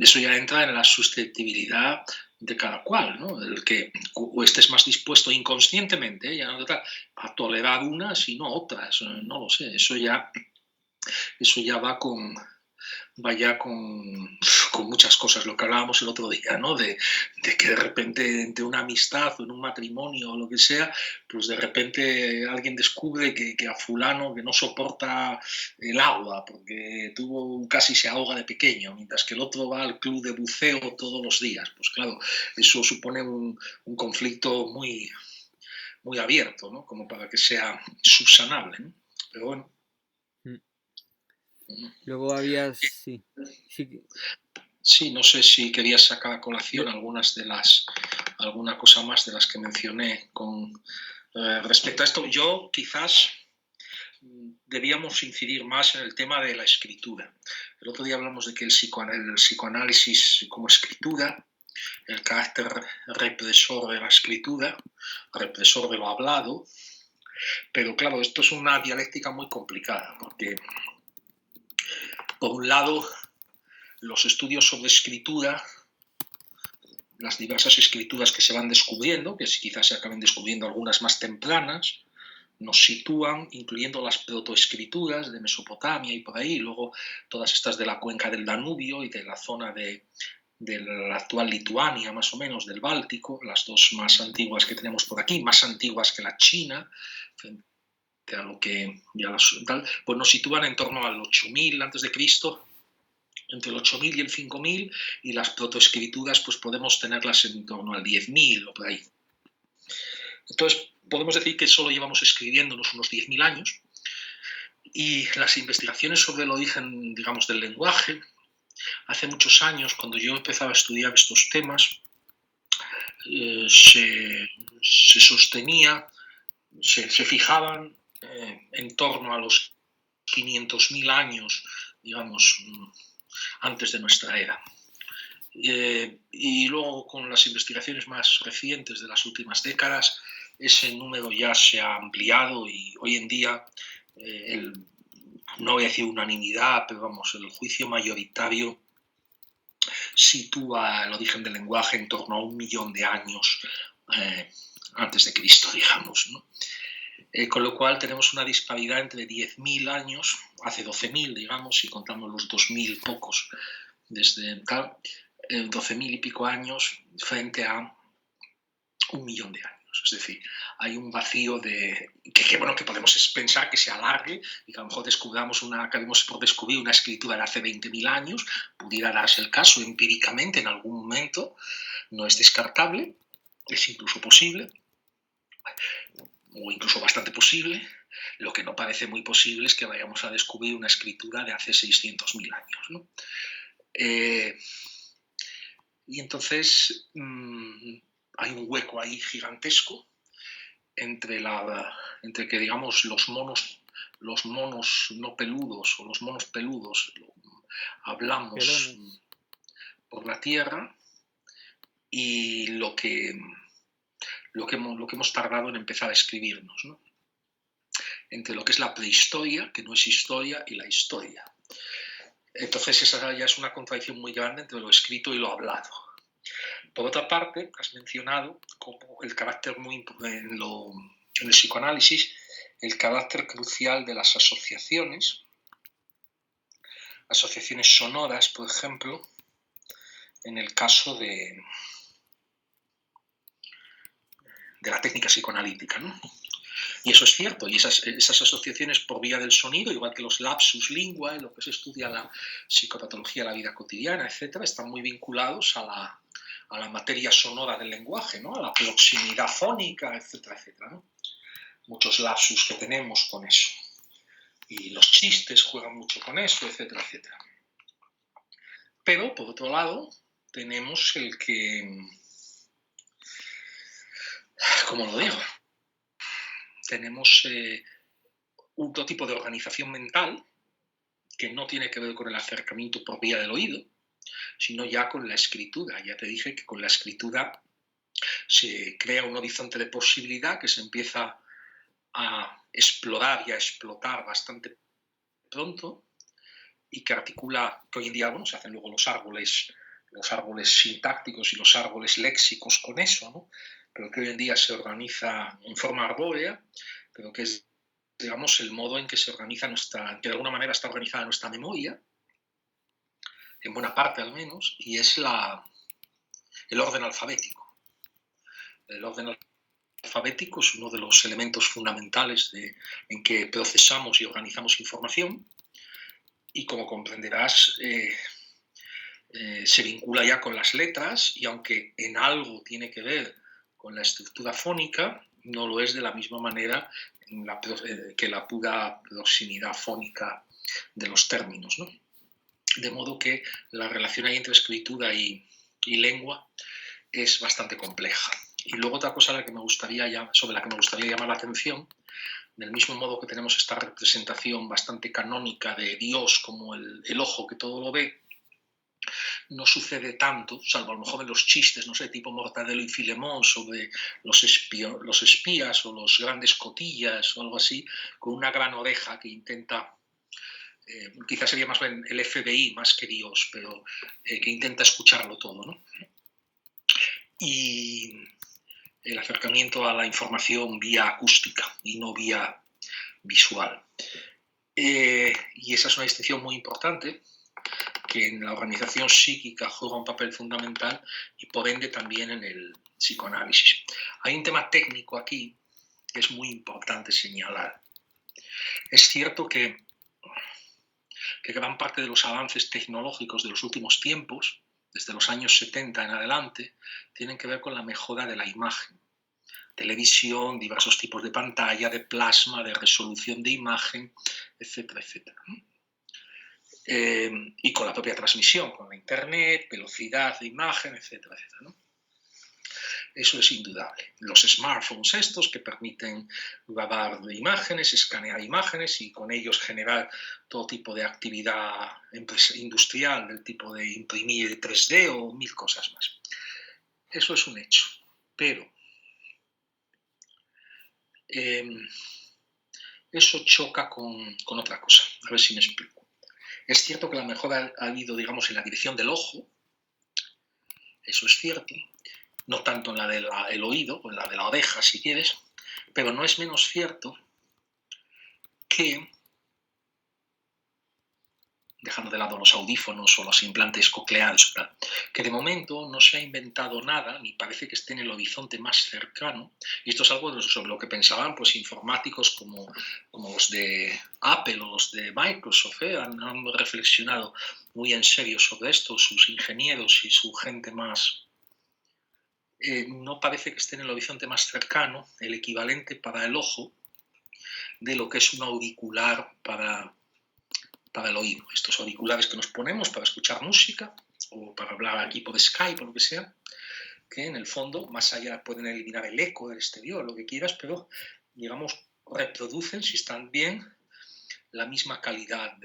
eso ya entra en la susceptibilidad de cada cual, ¿no? El que o estés más dispuesto inconscientemente, ya no total, a tolerar unas y no otras, no lo sé, eso ya va con, vaya con muchas cosas, lo que hablábamos el otro día, ¿no? De que de repente entre una amistad o en un matrimonio o lo que sea, pues de repente alguien descubre que a fulano que no soporta el agua porque tuvo casi se ahoga de pequeño, mientras que el otro va al club de buceo todos los días. Pues claro, eso supone un conflicto muy abierto, ¿no? Como para que sea subsanable, ¿no? Pero bueno. Mm. Luego habías, sí, sí, Sí, no sé si querías sacar a colación lo- alguna cosa más de las que mencioné con respecto a esto. Yo quizás debíamos incidir más en el tema de la escritura. El otro día hablamos de que el psicoanálisis como escritura, el carácter represor de la escritura, represor de lo hablado, pero claro, esto es una dialéctica muy complicada, porque por un lado los estudios sobre escritura, las diversas escrituras que se van descubriendo, que quizás se acaben descubriendo algunas más tempranas, nos sitúan, incluyendo las protoescrituras de Mesopotamia y por ahí, luego todas estas de la cuenca del Danubio y de la zona de la actual Lituania, más o menos, del Báltico, las dos más antiguas que tenemos por aquí, más antiguas que la China, frente a lo que ya tal, pues nos sitúan en torno al 8000 a.C., entre el 8000 y el 5000, y las protoescrituras pues podemos tenerlas en torno al 10.000 o por ahí. Entonces, podemos decir que solo llevamos escribiéndonos unos 10.000 años, y las investigaciones sobre el origen, digamos, del lenguaje, hace muchos años, cuando yo empezaba a estudiar estos temas, se sostenía, se fijaban en torno a los 500.000 años, digamos, antes de nuestra era. Y luego con las investigaciones más recientes de las últimas décadas, ese número ya se ha ampliado y hoy en día, no voy a decir unanimidad, pero vamos, el juicio mayoritario sitúa el origen del lenguaje en torno a 1.000.000 de años antes de Cristo, digamos, ¿no? Con lo cual tenemos una disparidad entre 10.000 años, hace 12.000, digamos, si contamos los 2.000 pocos, desde 12.000 y pico años frente a 1.000.000 de años. Es decir, hay un vacío bueno, que podemos pensar que se alargue y que a lo mejor acabemos por descubrir una escritura de hace 20.000 años, pudiera darse el caso empíricamente en algún momento, no es descartable, es incluso posible, o incluso bastante posible. Lo que no parece muy posible es que vayamos a descubrir una escritura de hace 600.000 años, ¿no? Y entonces hay un hueco ahí gigantesco entre que, digamos, los monos no peludos o los monos peludos hablamos pelones. por la tierra y lo que hemos tardado en empezar a escribirnos, ¿no? Entre lo que es la prehistoria, que no es historia, y la historia. Entonces esa ya es una contradicción muy grande entre lo escrito y lo hablado. Por otra parte, has mencionado como el carácter en el psicoanálisis, el carácter crucial de las asociaciones sonoras, por ejemplo, en el caso de la técnica psicoanalítica, ¿no? Y eso es cierto, y esas asociaciones por vía del sonido, igual que los lapsus linguae, lo que se estudia la psicopatología de la vida cotidiana, etcétera, están muy vinculados a la materia sonora del lenguaje, ¿no? A la proximidad fónica, etcétera, etcétera, ¿no? Muchos lapsus que tenemos con eso. Y los chistes juegan mucho con eso, etcétera, etcétera. Pero, por otro lado, tenemos el que, ¿cómo lo digo? Tenemos otro tipo de organización mental que no tiene que ver con el acercamiento por vía del oído, sino ya con la escritura. Ya te dije que con la escritura se crea un horizonte de posibilidad que se empieza a explorar y a explotar bastante pronto y que articula, que hoy en día, bueno, se hacen luego los árboles sintácticos y los árboles léxicos con eso, ¿no? Pero que hoy en día se organiza en forma arbórea, pero que es, digamos, el modo en que se organiza que de alguna manera está organizada nuestra memoria, en buena parte al menos, y es el orden alfabético. El orden alfabético es uno de los elementos fundamentales en que procesamos y organizamos información, y como comprenderás, se vincula ya con las letras, y aunque en algo tiene que ver con la estructura fónica, no lo es de la misma manera que la pura proximidad fónica de los términos, ¿no? De modo que la relación ahí entre escritura y lengua es bastante compleja. Y luego otra cosa sobre la que me gustaría llamar la atención, del mismo modo que tenemos esta representación bastante canónica de Dios como el ojo que todo lo ve, no sucede tanto, salvo a lo mejor en los chistes, no sé, tipo Mortadelo y Filemón sobre los espías o los grandes cotillas o algo así, con una gran oreja que intenta, quizás sería más bien el FBI más que Dios, pero que intenta escucharlo todo, ¿no? Y el acercamiento a la información vía acústica y no vía visual. Y esa es una distinción muy importante que en la organización psíquica juega un papel fundamental y por ende también en el psicoanálisis. Hay un tema técnico aquí que es muy importante señalar. Es cierto que gran parte de los avances tecnológicos de los últimos tiempos, desde los años 70 en adelante, tienen que ver con la mejora de la imagen. Televisión, diversos tipos de pantalla, de plasma, de resolución de imagen, etcétera, etcétera. Y con la propia transmisión, con la internet, velocidad de imagen, etcétera, etcétera, ¿no? Eso es indudable. Los smartphones estos que permiten grabar imágenes, escanear imágenes y con ellos generar todo tipo de actividad industrial del tipo de imprimir 3D o 1000 cosas más. Eso es un hecho. Pero eso choca con otra cosa. A ver si me explico. Es cierto que la mejora ha habido, digamos, en la dirección del ojo. Eso es cierto. No tanto en la del oído o en la de la oreja, si quieres. Pero no es menos cierto que, dejando de lado los audífonos o los implantes cocleares, que de momento no se ha inventado nada, ni parece que esté en el horizonte más cercano, y esto es algo sobre lo que pensaban pues, informáticos como los de Apple o los de Microsoft, han reflexionado muy en serio sobre esto, sus ingenieros y su gente más... no parece que esté en el horizonte más cercano el equivalente para el ojo de lo que es un auricular para el oído. Estos auriculares que nos ponemos para escuchar música o para hablar aquí por Skype o lo que sea, que en el fondo, más allá, pueden eliminar el eco del exterior, lo que quieras, pero, digamos, reproducen, si están bien, la misma calidad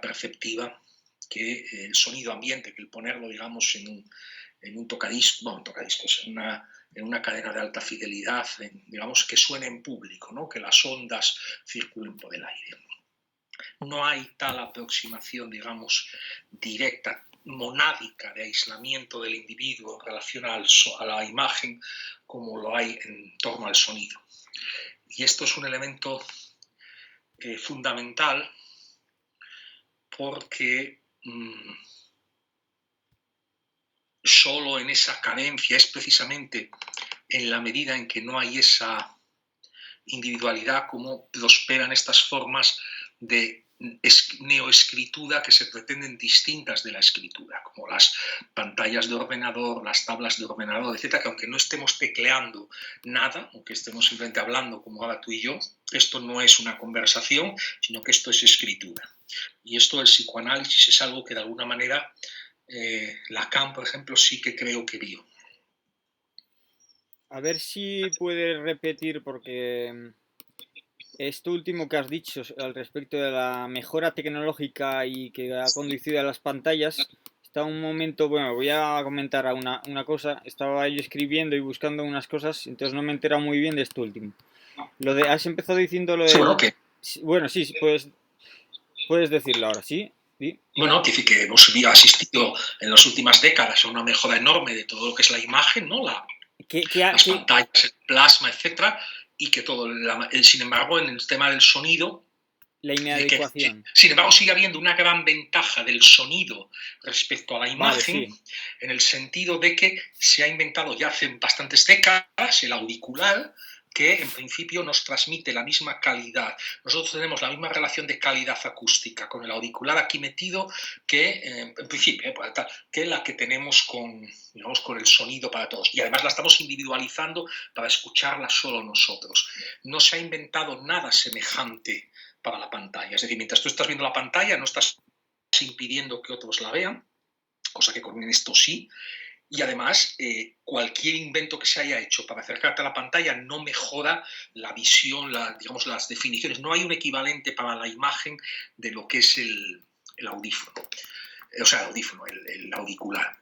perceptiva que el sonido ambiente, que el ponerlo, digamos, en un tocadiscos, en una cadena de alta fidelidad, digamos, que suene en público, ¿no? Que las ondas circulen por el aire. No hay tal aproximación, digamos, directa, monádica de aislamiento del individuo en relación a la imagen como lo hay en torno al sonido. Y esto es un elemento fundamental porque solo en esa carencia es precisamente en la medida en que no hay esa individualidad como prosperan estas formas de neoescritura que se pretenden distintas de la escritura, como las pantallas de ordenador, las tablas de ordenador, etcétera, que aunque no estemos tecleando nada, aunque estemos simplemente hablando como ahora tú y yo, esto no es una conversación, sino que esto es escritura. Y esto del psicoanálisis es algo que de alguna manera Lacan, por ejemplo, sí que creo que vio. A ver si puedes repetir, porque esto último que has dicho al respecto de la mejora tecnológica y que ha conducido a las pantallas, está un momento, bueno, voy a comentar una cosa, estaba yo escribiendo y buscando unas cosas, entonces no me he enterado muy bien de esto último. Has empezado diciendo lo Sí, bueno, del... que Bueno, sí, puedes decirlo ahora, ¿sí? ¿Sí? Bueno, que hemos asistido en las últimas décadas a una mejora enorme de todo lo que es la imagen, ¿no? Las pantallas, el plasma, etcétera, y que todo, sin embargo, en el tema del sonido, la inadecuación. Sin embargo, sigue habiendo una gran ventaja del sonido respecto a la imagen, vale, sí. En el sentido de que se ha inventado ya hace bastantes décadas el auricular, que en principio nos transmite la misma calidad. Nosotros tenemos la misma relación de calidad acústica con el auricular aquí metido que, en principio, que la que tenemos digamos, con el sonido para todos. Y además la estamos individualizando para escucharla solo nosotros. No se ha inventado nada semejante para la pantalla. Es decir, mientras tú estás viendo la pantalla, no estás impidiendo que otros la vean, cosa que con esto sí, y además, cualquier invento que se haya hecho para acercarte a la pantalla no mejora la visión, digamos, las definiciones. No hay un equivalente para la imagen de lo que es el audífono. O sea, el audífono, el auricular.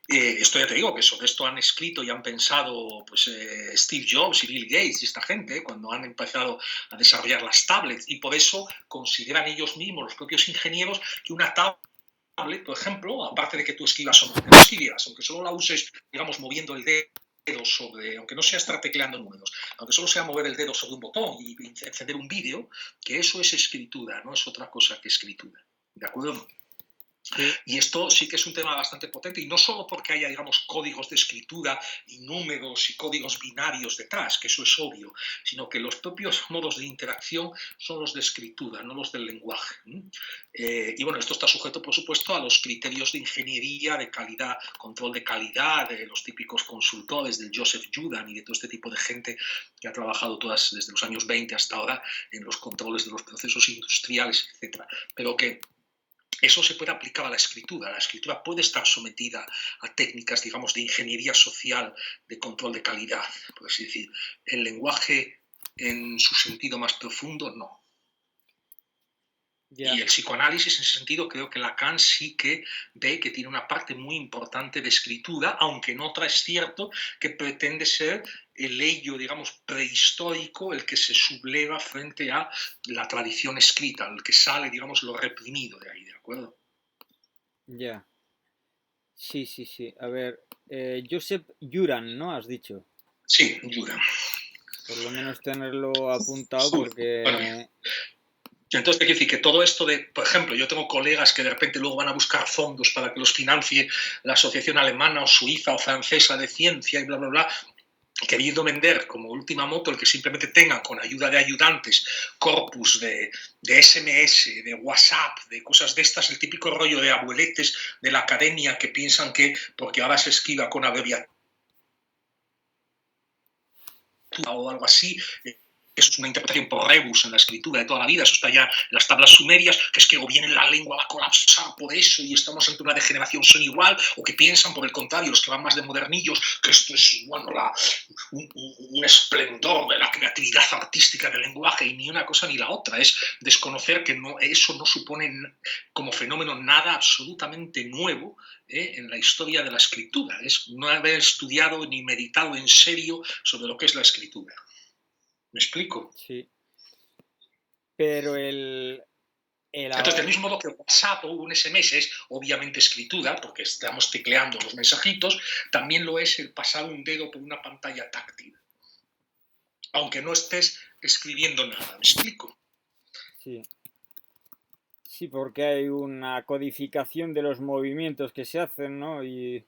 Esto ya te digo, que sobre esto han escrito y han pensado pues, Steve Jobs y Bill Gates y esta gente cuando han empezado a desarrollar las tablets, y por eso consideran ellos mismos, los propios ingenieros, que una tablet, por ejemplo, aparte de que tú escribas o no escribieras, aunque solo la uses, digamos, moviendo el dedo sobre, aunque no sea estar tecleando números, aunque solo sea mover el dedo sobre un botón y encender un vídeo, que eso es escritura, no es otra cosa que escritura. ¿De acuerdo? Sí. Y esto sí que es un tema bastante potente, y no solo porque haya, digamos, códigos de escritura y números y códigos binarios detrás, que eso es obvio, sino que los propios modos de interacción son los de escritura, no los del lenguaje. Y bueno, esto está sujeto, por supuesto, a los criterios de ingeniería, de calidad, control de calidad, de los típicos consultores del Joseph Judan y de todo este tipo de gente que ha trabajado todas desde los años 20 hasta ahora en los controles de los procesos industriales, etc. Pero que eso se puede aplicar a la escritura. La escritura puede estar sometida a técnicas, digamos, de ingeniería social, de control de calidad, por así decir. El lenguaje, en su sentido más profundo, no. Yeah. Y el psicoanálisis, en ese sentido, creo que Lacan sí que ve que tiene una parte muy importante de escritura, aunque en otra es cierto que pretende ser el ello, digamos, prehistórico, el que se subleva frente a la tradición escrita, el que sale, digamos, lo reprimido de ahí, ¿de acuerdo? Ya. Yeah. Sí, sí, sí. A ver, Joseph Juran, ¿no? Has dicho. Sí, Juran. Por lo menos tenerlo apuntado porque... Bueno, entonces, te quiero decir que todo esto de, por ejemplo, yo tengo colegas que de repente luego van a buscar fondos para que los financie la Asociación Alemana o Suiza o Francesa de Ciencia y bla, bla, bla, queriendo vender como última moto el que simplemente tengan con ayuda de ayudantes corpus de SMS, de WhatsApp, de cosas de estas, el típico rollo de abueletes de la academia que piensan que porque ahora se escriba con abreviatura o algo así, eso es una interpretación por rebus en la escritura de toda la vida, eso está ya en las tablas sumerias, que es que o bien la lengua va a colapsar por eso y estamos ante una degeneración son igual, o que piensan, por el contrario, los que van más de modernillos, que esto es, bueno, un esplendor de la creatividad artística del lenguaje, y ni una cosa ni la otra, es desconocer que eso no supone como fenómeno nada absolutamente nuevo en la historia de la escritura, es no haber estudiado ni meditado en serio sobre lo que es la escritura. ¿Me explico? Sí. Pero Entonces, del mismo modo que WhatsApp o un SMS es obviamente escritura, porque estamos tecleando los mensajitos, también lo es el pasar un dedo por una pantalla táctil. Aunque no estés escribiendo nada, ¿me explico? Sí. Sí, porque hay una codificación de los movimientos que se hacen, ¿no? Y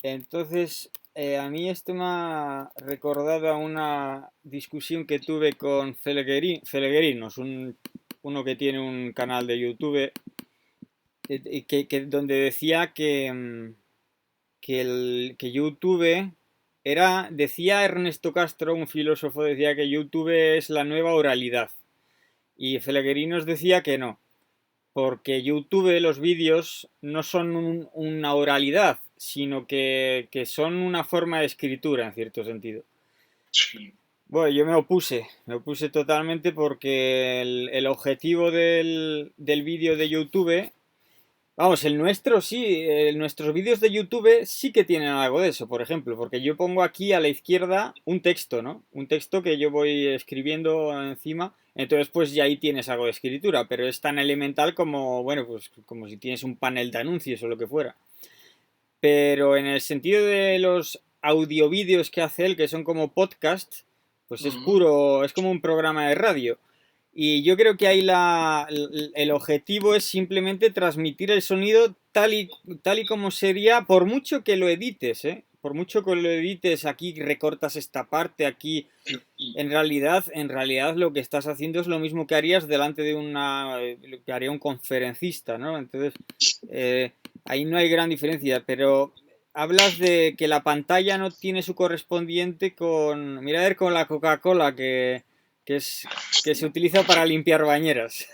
entonces, a mí esto me ha recordado a una discusión que tuve con Felguerinos, un uno que tiene un canal de YouTube, donde decía que YouTube decía Ernesto Castro, un filósofo, decía que YouTube es la nueva oralidad. Y Felguerinos decía que no, porque YouTube, los vídeos, no son una oralidad, sino que son una forma de escritura, en cierto sentido. Sí. Bueno, yo me opuse totalmente porque el objetivo del vídeo de YouTube, vamos, el nuestro sí, nuestros vídeos de YouTube sí que tienen algo de eso, por ejemplo, porque yo pongo aquí a la izquierda un texto, ¿no? Un texto que yo voy escribiendo encima, entonces pues ya ahí tienes algo de escritura, pero es tan elemental como, bueno, pues como si tienes un panel de anuncios o lo que fuera. Pero en el sentido de los audiovídeos que hace él, que son como podcast, pues es puro, es como un programa de radio. Y yo creo que ahí el objetivo es simplemente transmitir el sonido tal y como sería, por mucho que lo edites, ¿eh? Por mucho que lo edites, aquí recortas esta parte, aquí en realidad lo que estás haciendo es lo mismo que harías delante de lo que haría un conferencista, ¿no? Entonces, ahí no hay gran diferencia, pero hablas de que la pantalla no tiene su correspondiente con, mira a ver, con la Coca-Cola que se utiliza para limpiar bañeras.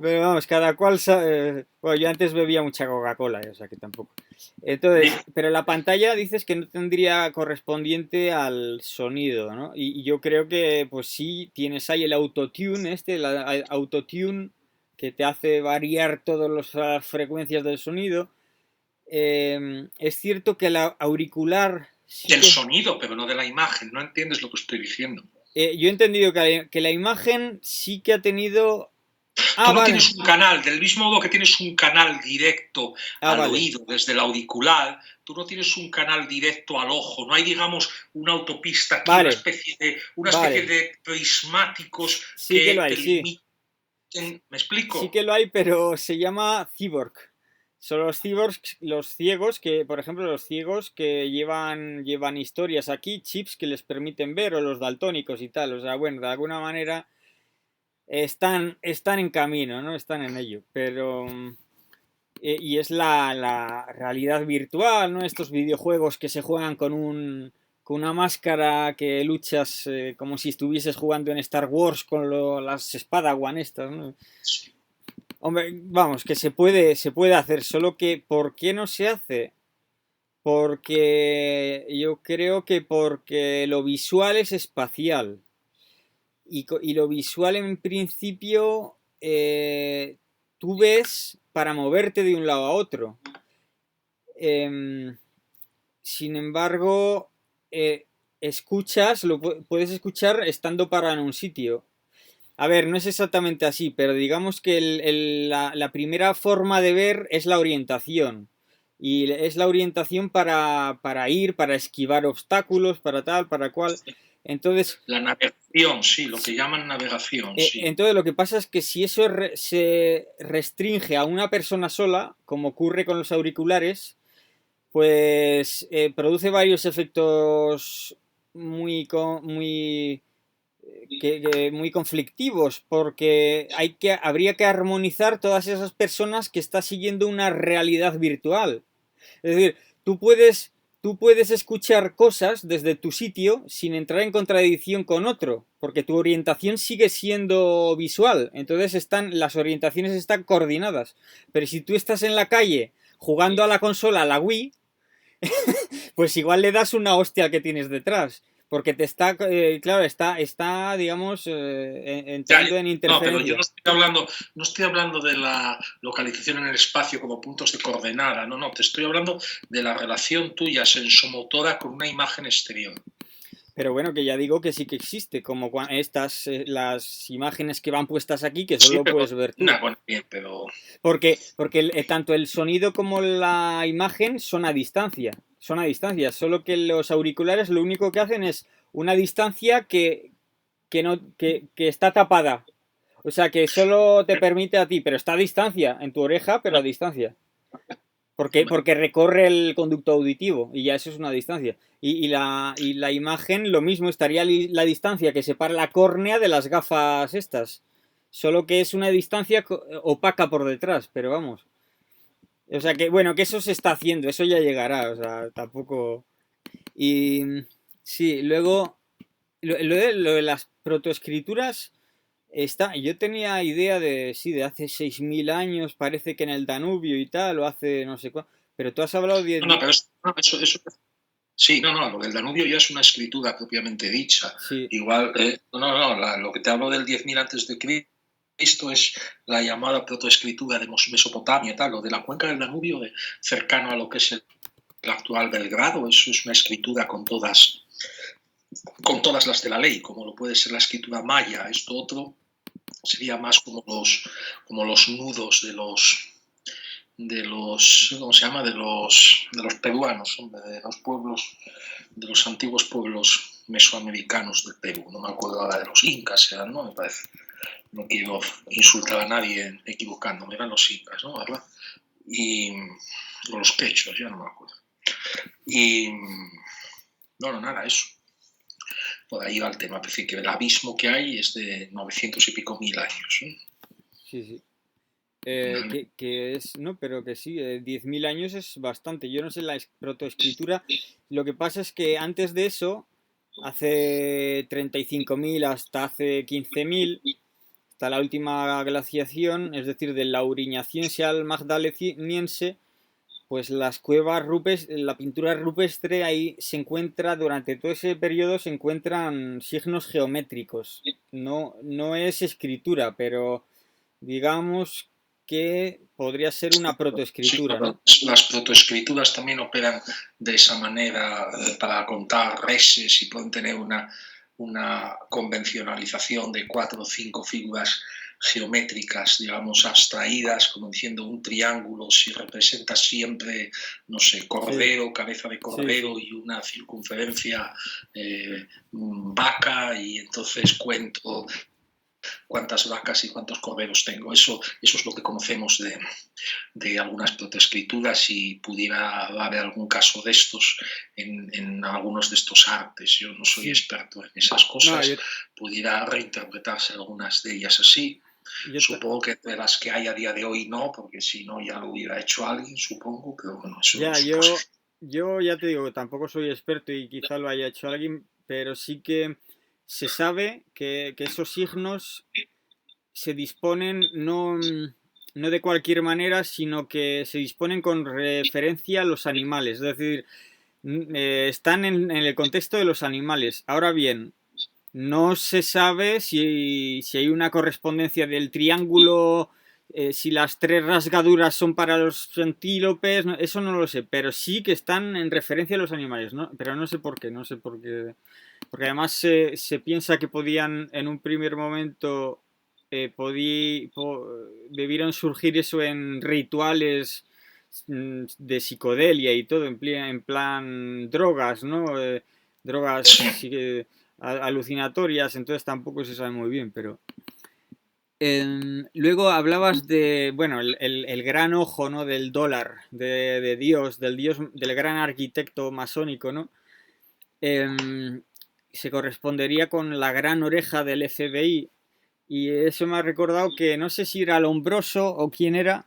Pero vamos, cada cual sabe. Bueno, yo antes bebía mucha Coca-Cola, o sea que tampoco. Entonces, pero la pantalla dices que no tendría correspondiente al sonido, ¿no? Y yo creo que, pues sí, tienes ahí el autotune, el autotune que te hace variar todas las frecuencias del sonido. Es cierto que el auricular sí Del que. sonido, pero no de la imagen. No entiendes lo que estoy diciendo. Yo he entendido que la imagen sí que ha tenido. Tú Ah, no vale. tienes un canal, del mismo modo que tienes un canal directo al Vale. oído desde el auricular, tú no tienes un canal directo al ojo. No hay, digamos, una autopista aquí, Vale. una especie de prismáticos Sí que lo que hay, te sí. limiten. ¿Me Sí explico? que lo hay, pero se llama cyborg. Son los cyborgs, los ciegos, que, por ejemplo, los ciegos que llevan historias aquí, chips que les permiten ver, o los daltónicos y tal. O sea, bueno, de alguna manera están en camino, ¿no? Están en ello. Pero. Y es la realidad virtual, ¿no? Estos videojuegos que se juegan con una máscara que luchas como si estuvieses jugando en Star Wars con las Spadawan estas, ¿no? Hombre, vamos, que se puede hacer, solo que ¿por qué no se hace? Porque yo creo que porque lo visual es espacial. Y lo visual en principio tú ves para moverte de un lado a otro. Em, Sin embargo, puedes escuchar estando parado en un sitio. A ver, no es exactamente así, pero digamos que la primera forma de ver es la orientación. Y es la orientación para ir, para esquivar obstáculos, para tal, para cual. Entonces, La navegación, sí, lo que llaman navegación, sí. entonces lo que pasa es que si eso se restringe a una persona sola, como ocurre con los auriculares, pues produce varios efectos muy conflictivos, porque habría que armonizar todas esas personas que están siguiendo una realidad virtual. Es decir, tú puedes escuchar cosas desde tu sitio sin entrar en contradicción con otro, porque tu orientación sigue siendo visual, entonces las orientaciones están coordinadas. Pero si tú estás en la calle jugando a la consola, a la Wii, pues igual le das una hostia al que tienes detrás. Porque claro, digamos, entrando en No, pero yo interferencia. no estoy hablando de la localización en el espacio como puntos de coordenada, no, te estoy hablando de la relación tuya sensomotora con una imagen exterior. Pero bueno, que ya digo que sí que existe, como las imágenes que van puestas aquí, que solo Sí, pero, puedes ver tú. bueno, bien, pero Porque tanto el sonido como la imagen son a distancia. Son a distancia. Solo que los auriculares lo único que hacen es una distancia que está tapada. O sea, que solo te permite a ti, pero está a distancia, en tu oreja, pero a distancia. porque recorre el conducto auditivo y ya eso es una distancia. Y la imagen, lo mismo, estaría la distancia que separa la córnea de las gafas estas. Solo que es una distancia opaca por detrás, pero vamos. O sea que, bueno, que eso se está haciendo, eso ya llegará, o sea, tampoco. Y sí, luego, lo de las protoescrituras. Yo tenía idea de, sí, de hace 6.000 años, parece que en el Danubio y tal, o hace no sé cuánto, pero tú has hablado de... No, pero sí, no, lo del Danubio ya es una escritura propiamente dicha. Sí, Igual, lo que te hablo del 10.000 antes de Cristo es la llamada protoescritura de Mesopotamia, tal, lo de la cuenca del Danubio, cercano a lo que es el actual Belgrado, eso es una escritura con todas las de la ley, como lo puede ser la escritura maya. Esto otro sería más como los nudos ¿cómo se llama? De los peruanos, de los pueblos, de los antiguos pueblos mesoamericanos del Perú. No me acuerdo ahora de los incas, ¿no? Me parece. No quiero insultar a nadie equivocándome, eran los incas, ¿no? ¿Verdad? O los quechos, ya no me acuerdo. Y no, nada, eso. Por ahí va el tema, es decir, que el abismo que hay es de 900 y pico mil años. sí, sí. Que es, no, pero que sí, 10.000 años es bastante. Yo no sé la protoescritura. Lo que pasa es que antes de eso, hace 35.000 hasta hace 15.000, hasta la última glaciación, es decir, del Lauriñaciense al Magdaleniense, pues las cuevas rupestres, la pintura rupestre, ahí se encuentra, durante todo ese periodo se encuentran signos geométricos. No, no es escritura, pero digamos que podría ser una Sí, protoescritura, ¿no? las protoescrituras también operan de esa manera para contar reses y pueden tener una convencionalización de 4 o 5 figuras geométricas, digamos, abstraídas, como diciendo un triángulo, si representa siempre, no sé, Sí, cordero, cabeza de sí, cordero sí. y una circunferencia vaca, y entonces cuento cuántas vacas y cuántos corderos tengo. Eso es lo que conocemos de algunas protoescrituras, y pudiera haber algún caso de estos en algunos de estos artes. Yo no soy Sí. experto en esas No, cosas, pudiera reinterpretarse algunas de ellas así. yo Supongo que de las que hay a día de hoy no, porque si no ya lo hubiera hecho alguien, supongo, pero bueno, eso ya, es suposición. yo ya te digo, tampoco soy experto y quizá lo haya hecho alguien, pero sí que se sabe que esos signos se disponen no de cualquier manera, sino que se disponen con referencia a los animales, es decir, están en el contexto de los animales. Ahora bien, no se sabe si hay una correspondencia del triángulo, si las tres rasgaduras son para los antílopes, eso no lo sé, pero sí que están en referencia a los animales, ¿no? Pero no sé por qué, no sé por qué. Porque además se piensa que podían en un primer momento, debieron surgir eso en rituales de psicodelia y todo, en plan drogas, ¿no? Drogas Sí. alucinatorias, entonces tampoco se sabe muy bien, pero... luego hablabas de, bueno, el gran ojo, ¿no? Del dólar, Dios, del gran arquitecto masónico, ¿no? Em, Se correspondería con la gran oreja del FBI, y eso me ha recordado que no sé si era Lombroso o quién era,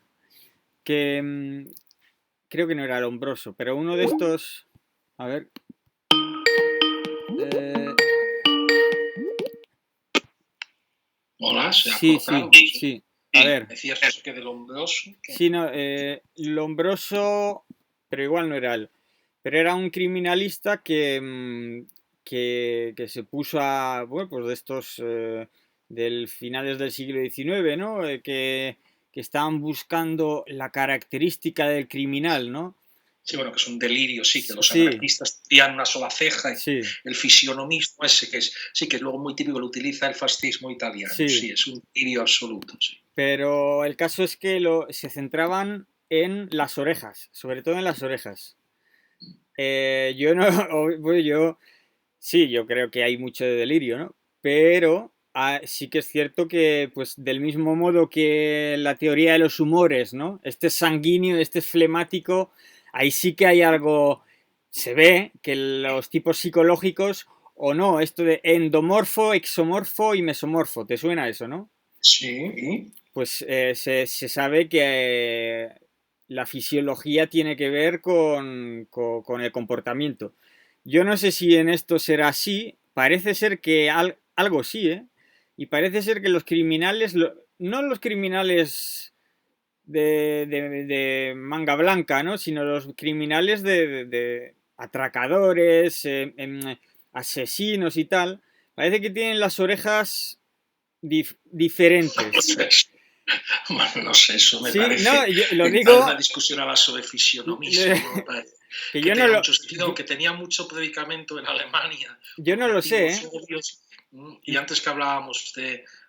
que creo que no era Lombroso, pero uno de estos, a ver, eh, Hola, se ha sí, sí, cortado. Sí, sí, a ver, decías que del hombroso. sí, no, Lombroso, pero igual no era él, pero era un criminalista que se puso a, bueno, pues de estos, del finales del siglo XIX, ¿no? Que estaban buscando la característica del criminal, ¿no? Sí, bueno, que es un delirio, sí, que los Sí, anarquistas tenían una sola ceja, y sí, el fisionomismo ese que es, sí, que es luego muy típico, lo utiliza el fascismo italiano, sí, sí, es un delirio absoluto, sí. pero el caso es que se centraban en las orejas, sobre todo en las orejas. Yo no, bueno, sí, yo creo que hay mucho de delirio, ¿no? Pero sí que es cierto que, pues, del mismo modo que la teoría de los humores, ¿no? Este es sanguíneo, este es flemático, ahí sí que hay algo, se ve que los tipos psicológicos, o no, esto de endomorfo, exomorfo y mesomorfo, ¿te suena eso, no? Sí, ¿y? Pues se sabe que la fisiología tiene que ver con el comportamiento. Yo no sé si en esto será así, parece ser que algo sí, ¿eh? Y parece ser que los criminales, no los criminales de manga blanca, ¿no? Sino los criminales de atracadores, asesinos y tal, parece que tienen las orejas diferentes. Bueno, no sé, eso me Sí, no, parece yo lo entrar en una digo discusión ahora sobre fisionomismo, no me parece que que yo no tenga lo, mucho sentido, aunque tenía mucho predicamento en Alemania yo por no lo sé, motivos ¿eh? obvios. Y antes que hablábamos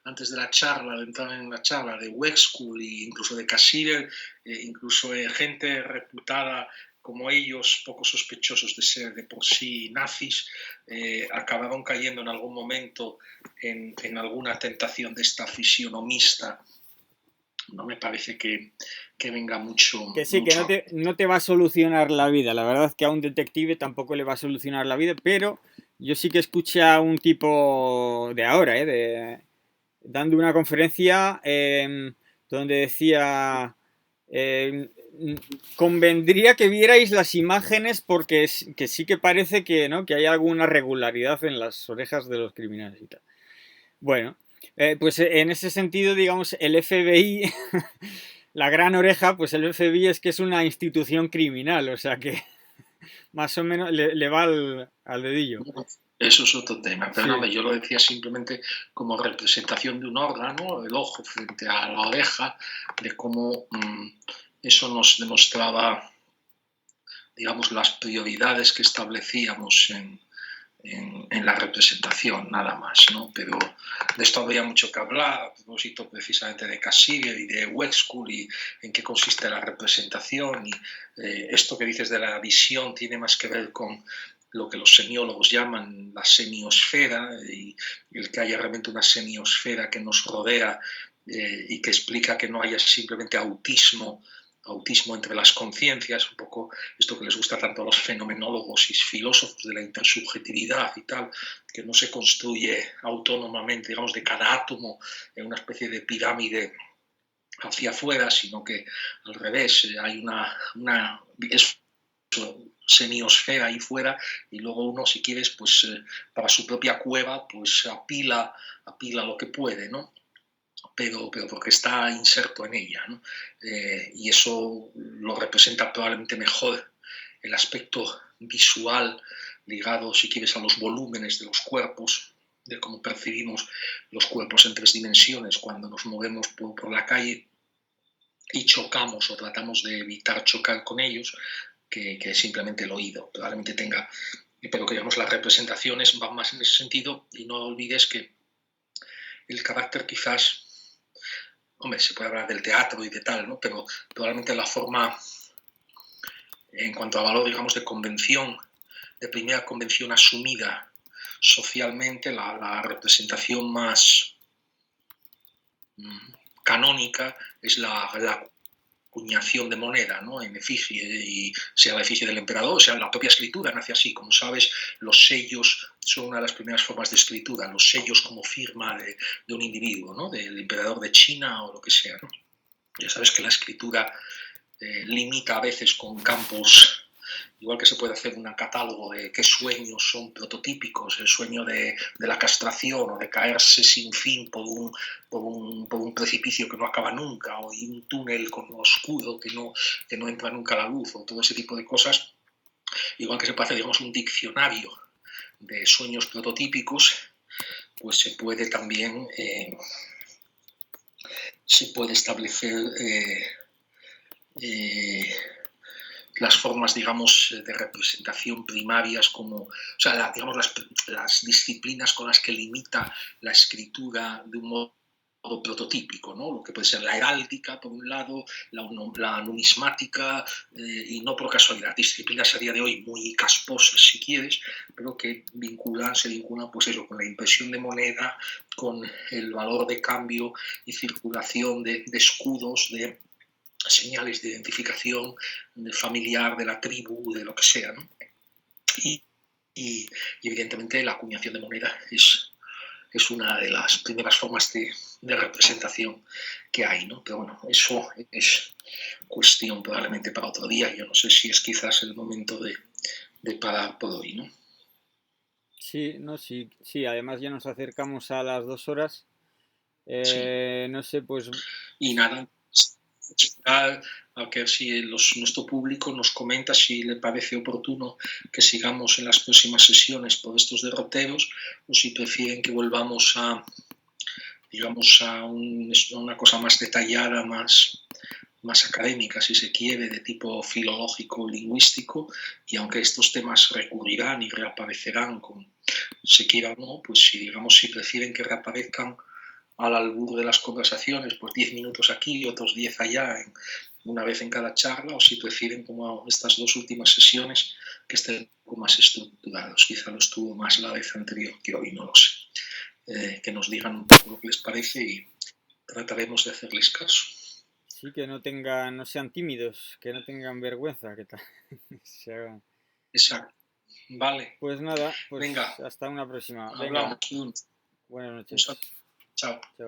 antes de la charla, de entrar en la charla, de Wexkull e incluso de Cassirer, incluso gente reputada como ellos, poco sospechosos de ser de por sí nazis, acabaron cayendo en algún momento en alguna tentación de esta fisionomista. No me parece que venga mucho, Que sí, que mucho. no te va a solucionar la vida. La verdad es que a un detective tampoco le va a solucionar la vida, pero yo sí que escuché a un tipo de ahora, dando una conferencia donde decía, eh, convendría que vierais las imágenes porque que sí que parece que, ¿no? Que hay alguna regularidad en las orejas de los criminales y tal. Bueno, pues en ese sentido, digamos, el FBI, la gran oreja, pues el FBI es que es una institución criminal, o sea que más o menos le va al dedillo. Eso es otro tema, pero no, Sí. yo lo decía simplemente como representación de un órgano, el ojo frente a la oreja, de cómo eso nos demostraba, digamos, las prioridades que establecíamos en la representación, nada más, ¿no? Pero de esto habría mucho que hablar, a propósito precisamente de Cassirer y de Wexkull y en qué consiste la representación. Y esto que dices de la visión tiene más que ver con lo que los semiólogos llaman la semiosfera, y el que haya realmente una semiosfera que nos rodea y que explica que no haya simplemente autismo entre las conciencias, un poco esto que les gusta tanto a los fenomenólogos y filósofos de la intersubjetividad y tal, que no se construye autónomamente, digamos, de cada átomo en una especie de pirámide hacia afuera, sino que al revés, hay una semiosfera ahí fuera y luego uno, si quieres, pues para su propia cueva, pues apila lo que puede, ¿no? Pero porque está inserto en ella, ¿no? Y eso lo representa probablemente mejor el aspecto visual ligado, si quieres, a los volúmenes de los cuerpos, de cómo percibimos los cuerpos en 3 dimensiones cuando nos movemos por la calle y chocamos o tratamos de evitar chocar con ellos, que simplemente el oído. Probablemente tenga, pero que digamos las representaciones van más en ese sentido y no olvides que el carácter quizás, hombre, se puede hablar del teatro y de tal, ¿no? Pero probablemente la forma, en cuanto a valor, digamos, de convención, de primera convención asumida socialmente, la representación más canónica es la acuñación de moneda, ¿no? En efigie, y sea la efigie del emperador, o sea la propia escritura nace así. Como sabes, los sellos son una de las primeras formas de escritura, los sellos como firma de un individuo, ¿no? Del emperador de China o lo que sea, ¿no? Ya sabes que la escritura limita a veces con campos, igual que se puede hacer un catálogo de qué sueños son prototípicos, el sueño de la castración o de caerse sin fin por un precipicio que no acaba nunca, o un túnel con oscuro que no entra nunca la luz, o todo ese tipo de cosas, igual que se puede hacer, digamos, un diccionario de sueños prototípicos, pues se puede también se puede establecer las formas, digamos, de representación primarias como, o sea, digamos, las disciplinas con las que limita la escritura de un modo prototípico, ¿no? Lo que puede ser la heráldica, por un lado, la numismática, y no por casualidad, disciplinas a día de hoy muy casposas, si quieres, pero que se vinculan, pues eso, con la impresión de moneda, con el valor de cambio y circulación de escudos, de señales de identificación familiar de la tribu, de lo que sea, ¿no? Y evidentemente la acuñación de moneda es una de las primeras formas de representación que hay, ¿no? Pero bueno, eso es cuestión probablemente para otro día. Yo no sé si es quizás el momento de parar por hoy, ¿no? Sí, no, sí, sí, además ya nos acercamos a las 2 horas. Sí. No sé, pues Y nada, esperar a ver si nuestro público nos comenta si le parece oportuno que sigamos en las próximas sesiones por estos derroteros o si prefieren que volvamos a, digamos, a una cosa más detallada, más académica, si se quiere, de tipo filológico, lingüístico, y aunque estos temas recurrirán y reaparecerán, se quiera o no, pues si prefieren que reaparezcan al albur de las conversaciones, pues 10 minutos aquí y otros 10 allá, una vez en cada charla, o si prefieren como estas 2 últimas sesiones que estén un poco más estructurados. Quizá lo estuvo más la vez anterior que hoy, no lo sé. Que nos digan un poco lo que les parece y trataremos de hacerles caso. sí, que no sean tímidos, que no tengan vergüenza, que tal. Se hagan. Exacto. Vale. Pues nada, pues Venga, hasta una próxima. Venga, hablamos. buenas Un noches. saludo. Chao. Chao.